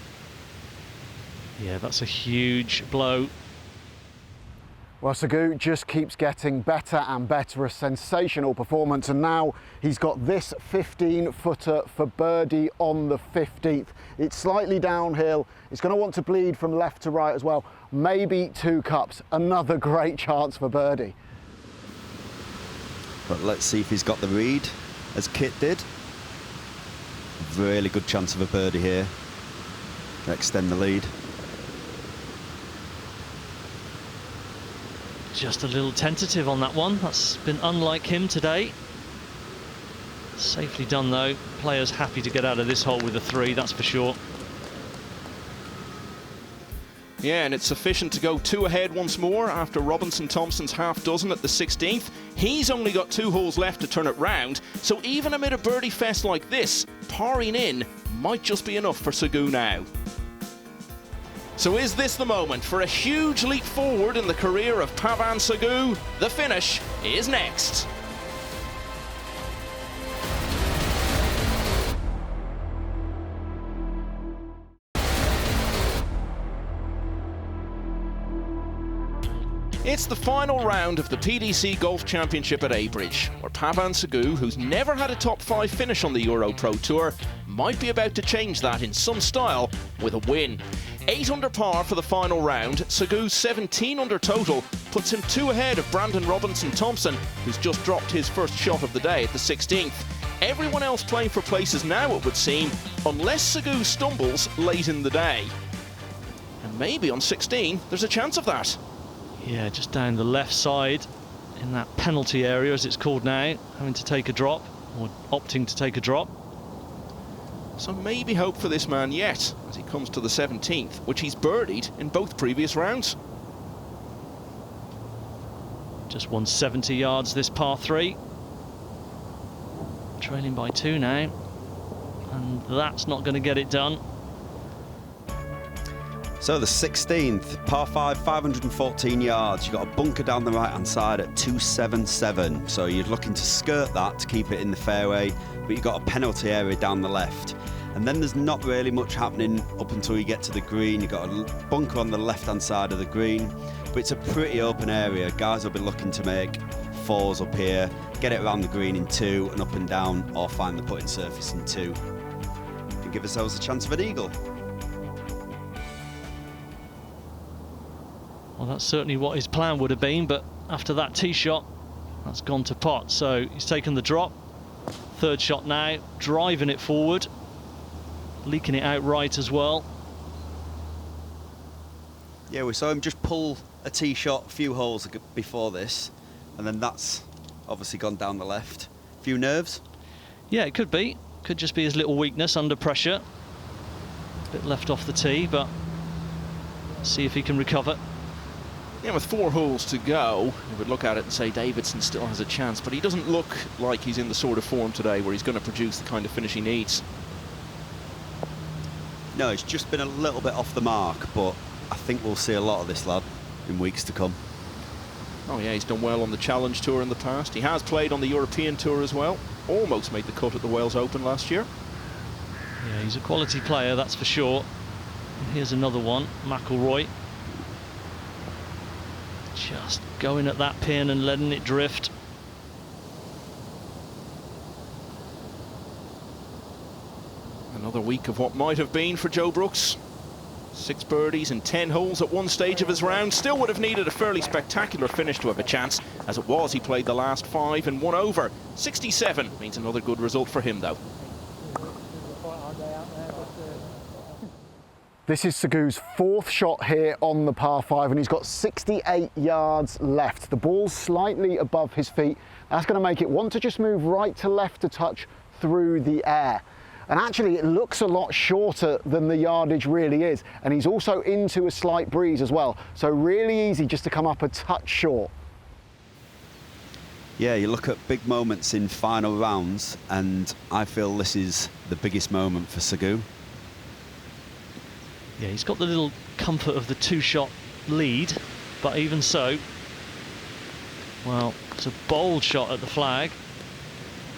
Yeah, that's a huge blow. Well, Sagu just keeps getting better and better, a sensational performance, and now he's got this 15-footer for birdie on the 15th. It's slightly downhill, it's going to want to bleed from left to right as well, maybe 2 cups, another great chance for birdie. But let's see if he's got the read, as Kit did. Really good chance of a birdie here to extend the lead. Just a little tentative on that one. That's been unlike him today. Safely done though. Players happy to get out of this hole with a 3, that's for sure. Yeah, and it's sufficient to go 2 ahead once more after Robinson Thompson's half dozen at the 16th. He's only got 2 holes left to turn it round, so even amid a birdie fest like this, parring in might just be enough for Sagu now. So is this the moment for a huge leap forward in the career of Pavan Sagu? The finish is next. It's the final round of the PDC Golf Championship at Abridge, where Pavan Sagu, who's never had a top 5 finish on the EuroPro Tour, might be about to change that in some style with a win. 8 under par for the final round, Sagu's 17 under total puts him 2 ahead of Brandon Robinson Thompson, who's just dropped his first shot of the day at the 16th. Everyone else playing for places now, it would seem, unless Sagu stumbles late in the day. And maybe on 16, there's a chance of that. Yeah, just down the left side in that penalty area, as it's called now, having to take a drop, or opting to take a drop. So maybe hope for this man yet, as he comes to the 17th, which he's birdied in both previous rounds. Just 170 yards this par 3. Trailing by 2 now, and that's not going to get it done. So the 16th, par 5, 514 yards. You've got a bunker down the right-hand side at 277. So you're looking to skirt that to keep it in the fairway, but you've got a penalty area down the left. And then there's not really much happening up until you get to the green. You've got a bunker on the left-hand side of the green, but it's a pretty open area. Guys will be looking to make 4s up here, get it around the green in 2 and up and down, or find the putting surface in 2. And give ourselves a chance of an eagle. Well, that's certainly what his plan would have been, but after that tee shot, that's gone to pot. So he's taken the drop. Third shot now, driving it forward, leaking it out right as well. Yeah, we saw him just pull a tee shot a few holes before this, and then that's obviously gone down the left. Few nerves? Yeah, it could be. Could just be his little weakness under pressure. A bit left off the tee, but see if he can recover. Yeah, with 4 holes to go, you would look at it and say Davidson still has a chance, but he doesn't look like he's in the sort of form today where he's going to produce the kind of finish he needs. No, it's just been a little bit off the mark, but I think we'll see a lot of this lad in weeks to come. Oh yeah, he's done well on the Challenge Tour in the past. He has played on the European Tour as well. Almost made the cut at the Wales Open last year. Yeah, he's a quality player, that's for sure. And here's another one, McIlroy. Just going at that pin and letting it drift. Another week of what might have been for Joe Brooks. 6 birdies and 10 holes at one stage of his round. Still would have needed a fairly spectacular finish to have a chance. As it was, he played the last 5 and 1 over. 67 means another good result for him, though. This is Segu's 4th shot here on the par 5, and he's got 68 yards left. The ball's slightly above his feet. That's going to make it want to just move right to left to touch through the air. And actually, it looks a lot shorter than the yardage really is. And he's also into a slight breeze as well. So really easy just to come up a touch short. Yeah, you look at big moments in final rounds, and I feel this is the biggest moment for Segu. Yeah, he's got the little comfort of the 2-shot lead, but even so, well, it's a bold shot at the flag.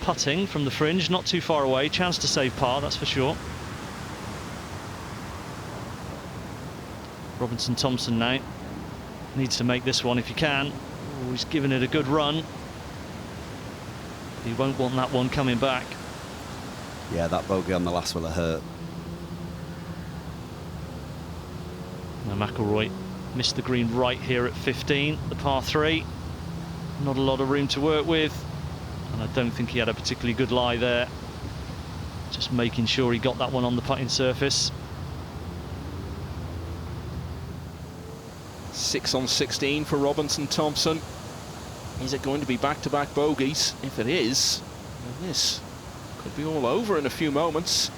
Putting from the fringe, not too far away, chance to save par, that's for sure. Robinson Thompson now needs to make this one if he can. Oh, he's given it a good run. He won't want that one coming back. Yeah, that bogey on the last will have hurt. Now McIlroy missed the green right here at 15, the par 3. Not a lot of room to work with, and I don't think he had a particularly good lie there. Just making sure he got that one on the putting surface. 6 on 16 for Robinson Thompson. Is it going to be back-to-back bogeys? If it is, then this could be all over in a few moments.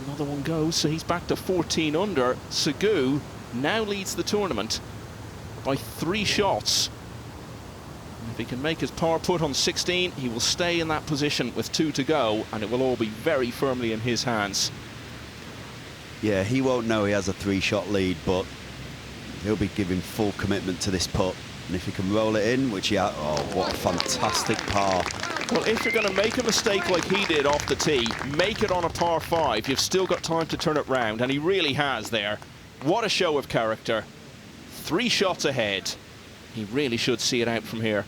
Another one goes, so he's back to 14 under. Segu now leads the tournament by 3 shots. If he can make his par putt on 16, he will stay in that position with 2 to go, and it will all be very firmly in his hands. Yeah, he won't know he has a 3-shot lead, but he'll be giving full commitment to this putt. And if he can roll it in, which he has, oh, what a fantastic par. Well, if you're going to make a mistake like he did off the tee, make it on a par 5. You've still got time to turn it round, and he really has there. What a show of character. 3 shots ahead. He really should see it out from here.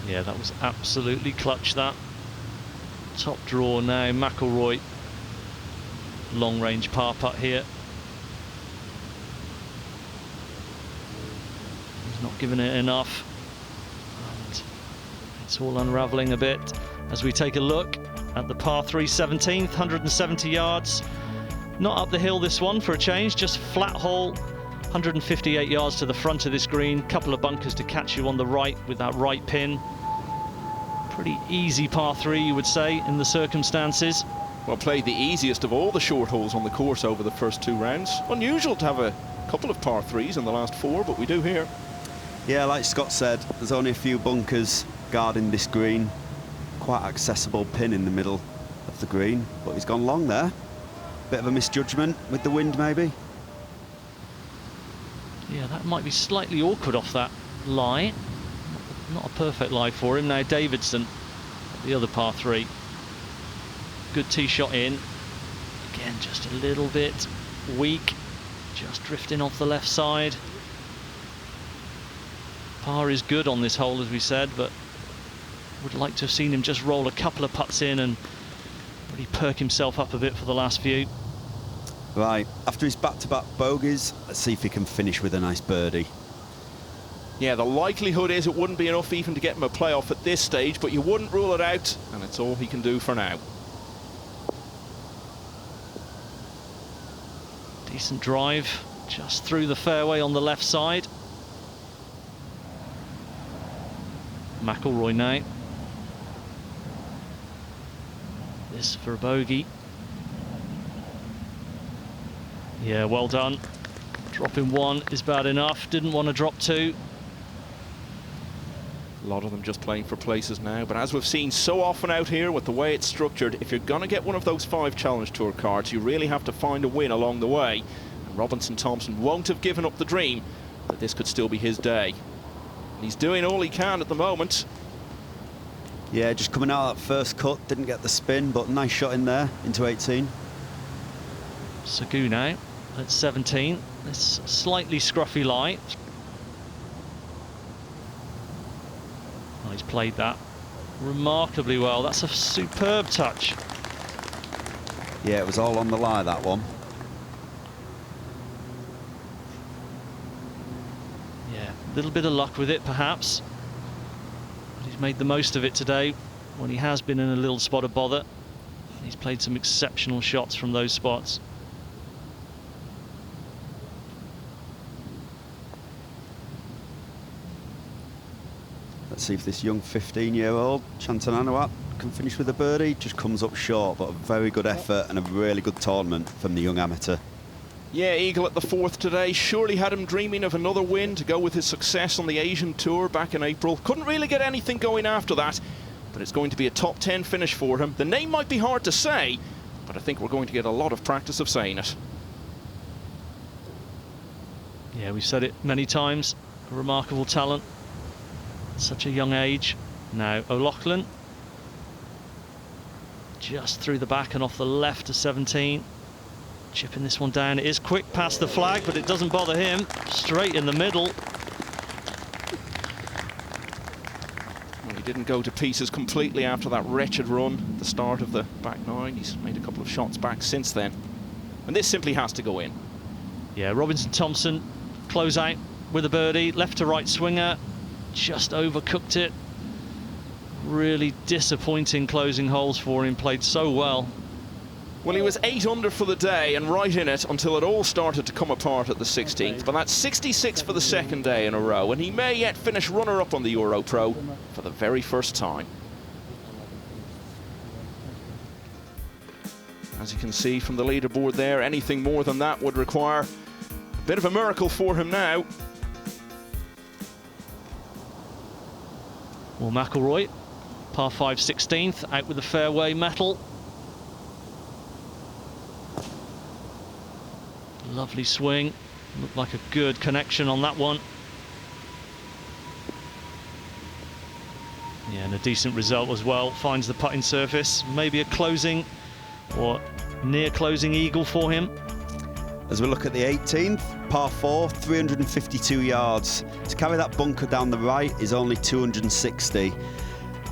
Yeah, that was absolutely clutch, that. Top draw now, McIlroy. Long range par putt here. He's not giving it enough. And it's all unravelling a bit as we take a look at the par 3 17th, 170 yards. Not up the hill this one for a change, just flat hole, 158 yards to the front of this green. Couple of bunkers to catch you on the right with that right pin. Pretty easy par 3, you would say, in the circumstances. Well, played the easiest of all the short holes on the course over the first 2 rounds. Unusual to have a couple of par 3s in the last 4, but we do here. Yeah, like Scott said, there's only a few bunkers guarding this green. Quite accessible pin in the middle of the green, but he's gone long there. Bit of a misjudgment with the wind, maybe. Yeah, that might be slightly awkward off that lie. Not a perfect lie for him. Now Davidson, the other par 3. Good tee shot in. Again, just a little bit weak. Just drifting off the left side. Par is good on this hole, as we said, but would like to have seen him just roll a couple of putts in and really perk himself up a bit for the last few. Right, after his back-to-back bogeys, let's see if he can finish with a nice birdie. Yeah, the likelihood is it wouldn't be enough even to get him a playoff at this stage, but you wouldn't rule it out, and it's all he can do for now. Decent drive, just through the fairway on the left side. McIlroy now. This for a bogey. Yeah, well done. Dropping one is bad enough. Didn't want to drop two. A lot of them just playing for places now, but as we've seen so often out here with the way it's structured, if you're going to get one of those 5 Challenge Tour cards, you really have to find a win along the way. And Robinson Thompson won't have given up the dream that this could still be his day. And he's doing all he can at the moment. Yeah, just coming out of that first cut, didn't get the spin, but nice shot in there into 18. Sagu now at 17. This slightly scruffy lie. Oh, he's played that remarkably well. That's a superb touch. Yeah, it was all on the lie, that one. Yeah, a little bit of luck with it, perhaps. But he's made the most of it today when he has been in a little spot of bother. He's played some exceptional shots from those spots. Let's see if this young 15-year-old, Chantan Anuat, can finish with a birdie. Just comes up short, but a very good effort and a really good tournament from the young amateur. Yeah, eagle at the 4th today. Surely had him dreaming of another win to go with his success on the Asian Tour back in April. Couldn't really get anything going after that, but it's going to be a top 10 finish for him. The name might be hard to say, but I think we're going to get a lot of practice of saying it. Yeah, we've said it many times. A remarkable talent. Such a young age. Now O'Loughlin, just through the back and off the left to 17. Chipping this one down. It is quick past the flag, but it doesn't bother him. Straight in the middle. Well, he didn't go to pieces completely after that wretched run at the start of the back 9. He's made a couple of shots back since then. And this simply has to go in. Yeah, Robinson Thompson, close out with a birdie. Left to right swinger. Just overcooked it. Really disappointing closing holes for him. Played so well. Well, he was 8 under for the day and right in it until it all started to come apart at the 16th. But that's 66 for the 2nd day in a row, and he may yet finish runner-up on the EuroPro for the very first time. As you can see from the leaderboard there, anything more than that would require a bit of a miracle for him now. Well, McIlroy, par 5 16th, out with the fairway metal. Lovely swing. Looked like a good connection on that one. Yeah, and a decent result as well. Finds the putting surface. Maybe a closing or near closing eagle for him. As we look at the 18th, par 4, 352 yards. To carry that bunker down the right is only 260.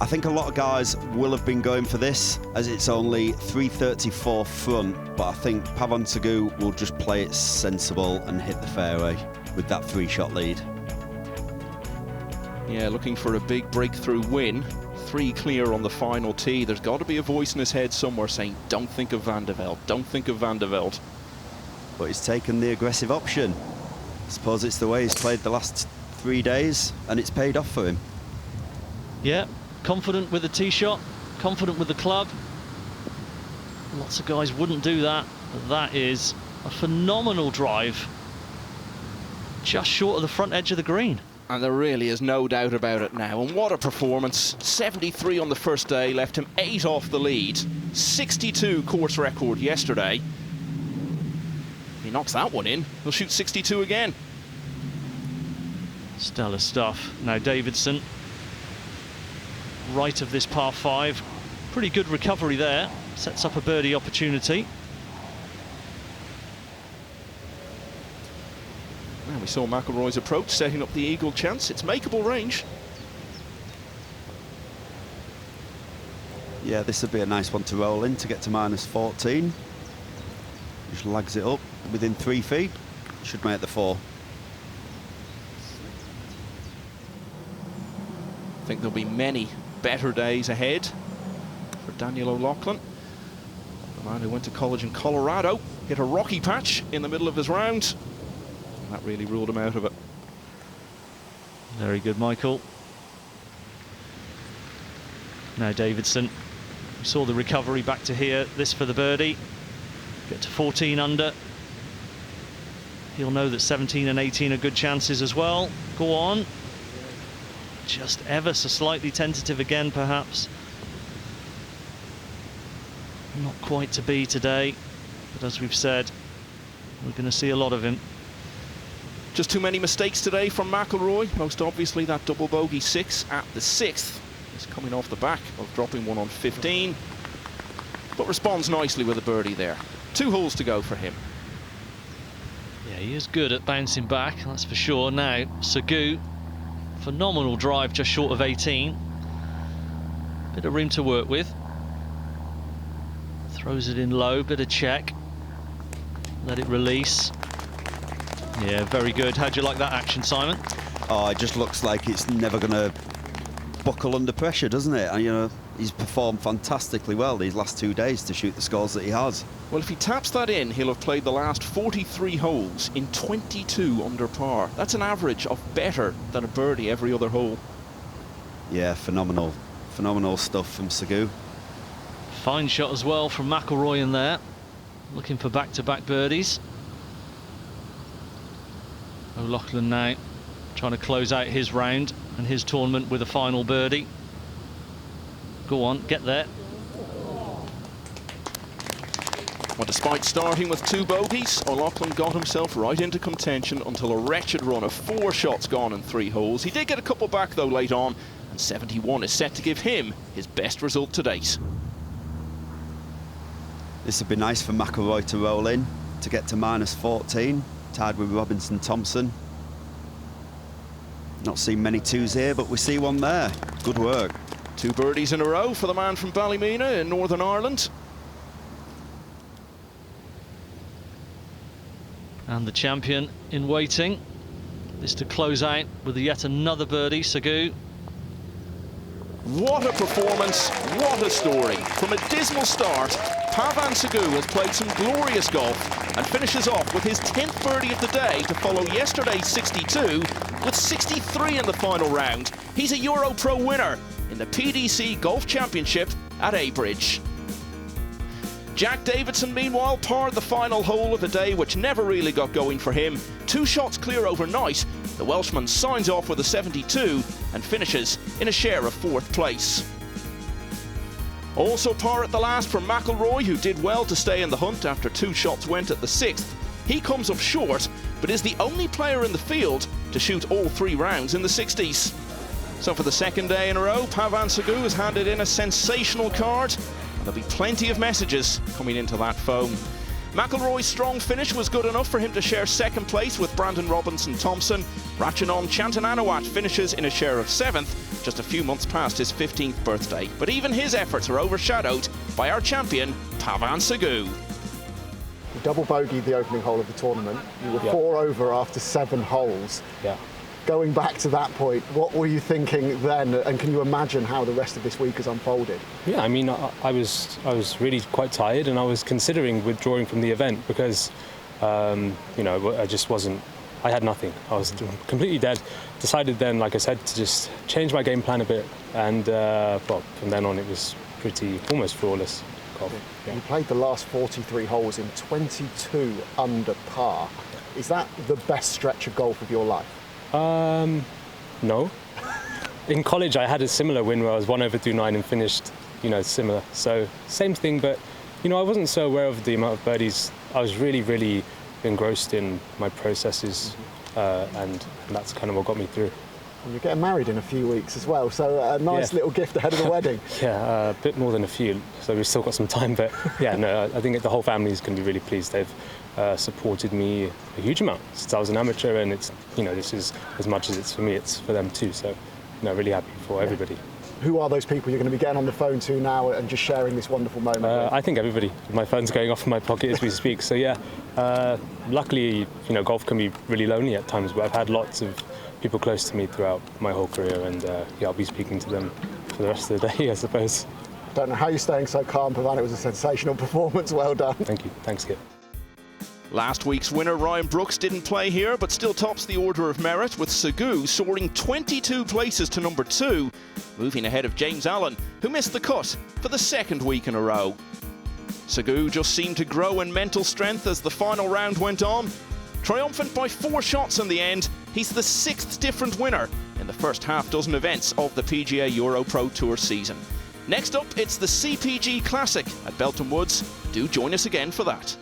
I think a lot of guys will have been going for this, as it's only 334 front, but I think Pavan Sagu will just play it sensible and hit the fairway with that 3-shot lead. Yeah, looking for a big breakthrough win. 3 clear on the final tee. There's got to be a voice in his head somewhere saying, don't think of Van de Velde, don't think of Van de Velde. But he's taken the aggressive option. I suppose it's the way he's played the last 3 days, and it's paid off for him. Yeah, confident with the tee shot, confident with the club. Lots of guys wouldn't do that, but that is a phenomenal drive. Just short of the front edge of the green. And there really is no doubt about it now. And what a performance. 73 on the first day, left him 8 off the lead. 62 course record yesterday. He knocks that one in, he'll shoot 62 again. Stellar stuff. Now Davidson, right of this par 5. Pretty good recovery there. Sets up a birdie opportunity. And we saw McIlroy's approach, setting up the eagle chance. It's makeable range. Yeah, this would be a nice one to roll in to get to -14. Just lags it up within 3 feet. Should make the 4. I think there'll be many better days ahead for Daniel O'Loughlin. The man who went to college in Colorado, hit a rocky patch in the middle of his round. And that really ruled him out of it. Very good, Michael. Now Davidson. We saw the recovery back to here. This for the birdie. Get to 14 under. He'll know that 17 and 18 are good chances as well. Go on. Just ever so slightly tentative again, perhaps. Not quite to be today, but as we've said, we're going to see a lot of him. Just too many mistakes today from McIlroy. Most obviously that double bogey 6 at the 6th. He's coming off the back of dropping one on 15, but responds nicely with a birdie there. 2 holes to go for him. Yeah, he is good at bouncing back, that's for sure. Now, Sagu, phenomenal drive just short of 18. Bit of room to work with. Throws it in low, bit of check. Let it release. Yeah, very good. How'd you like that action, Simon? Oh, it just looks like it's never going to buckle under pressure, doesn't it? And, you know, he's performed fantastically well these last 2 days to shoot the scores that he has. Well, if he taps that in, he'll have played the last 43 holes in 22 under par. That's an average of better than a birdie every other hole. Yeah, phenomenal. Phenomenal stuff from Sagu. Fine shot as well from McIlroy in there. Looking for back-to-back birdies. O'Loughlin now trying to close out his round and his tournament with a final birdie. Go on, get there. Well, despite starting with 2 bogeys, O'Loughlin got himself right into contention until a wretched run of 4 shots gone in 3 holes. He did get a couple back though late on, and 71 is set to give him his best result to date. This would be nice for McIlroy to roll in to get to -14, tied with Robinson Thompson. Not seen many 2s here, but we see one there. Good work. 2 birdies in a row for the man from Ballymena in Northern Ireland. And the champion in waiting. This to close out with yet another birdie, Sagu. What a performance, what a story. From a dismal start, Pavan Sagu has played some glorious golf and finishes off with his 10th birdie of the day to follow yesterday's 62 with 63 in the final round. He's a EuroPro winner in the PDC Golf Championship at Abridge. Jack Davidson, meanwhile, parred the final hole of the day, which never really got going for him. 2 shots clear overnight. The Welshman signs off with a 72 and finishes in a share of 4th place. Also par at the last for McIlroy, who did well to stay in the hunt after 2 shots went at the 6th. He comes up short, but is the only player in the field to shoot all 3 rounds in the 60s. So for the 2nd day in a row, Pavan Sagu has handed in a sensational card, and there'll be plenty of messages coming into that phone. McIlroy's strong finish was good enough for him to share 2nd place with Brandon Robinson Thompson. Ratchanon Chantananawat finishes in a share of 7th, just a few months past his 15th birthday. But even his efforts are overshadowed by our champion, Pavan Sagu. You double bogeyed the opening hole of the tournament. You were 4 over after 7 holes. Yeah. Going back to that point, what were you thinking then, and can you imagine how the rest of this week has unfolded? Yeah, I mean, I was really quite tired, and I was considering withdrawing from the event because, you know, I just wasn't. I had nothing. I was completely dead. Decided then, like I said, to just change my game plan a bit, and well, from then on it was almost flawless golf. Yeah. You played the last 43 holes in 22 under par. Is that the best stretch of golf of your life? No. In college, I had a similar win where I was 1 over 2.9 and finished, you know, similar. So same thing, but you know, I wasn't so aware of the amount of birdies. I was really engrossed in my processes, and that's kind of what got me through. And you're getting married in a few weeks as well, so a nice little gift ahead of the wedding. Yeah, a bit more than a few, so we've still got some time, but yeah, no, I think the whole family is going to be really pleased. They've supported me a huge amount since I was an amateur, and it's, you know, this is as much as it's for me, it's for them too, so, you know, really happy for everybody. Who are those people you're going to be getting on the phone to now and just sharing this wonderful moment with? I think everybody. My phone's going off in my pocket as we speak. So yeah, luckily, golf can be really lonely at times, but I've had lots of people close to me throughout my whole career, and yeah, I'll be speaking to them for the rest of the day, I suppose. Don't know how you're staying so calm, Pavan. It was a sensational performance. Well done. Thank you. Thanks, Kit. Last week's winner, Ryan Brooks, didn't play here, but still tops the order of merit, with Segou soaring 22 places to number 2, moving ahead of James Allen, who missed the cut for the second week in a row. Segou just seemed to grow in mental strength as the final round went on. Triumphant by 4 shots in the end, he's the 6th different winner in the first half dozen events of the PGA EuroPro Tour season. Next up, it's the CPG Classic at Belton Woods. Do join us again for that.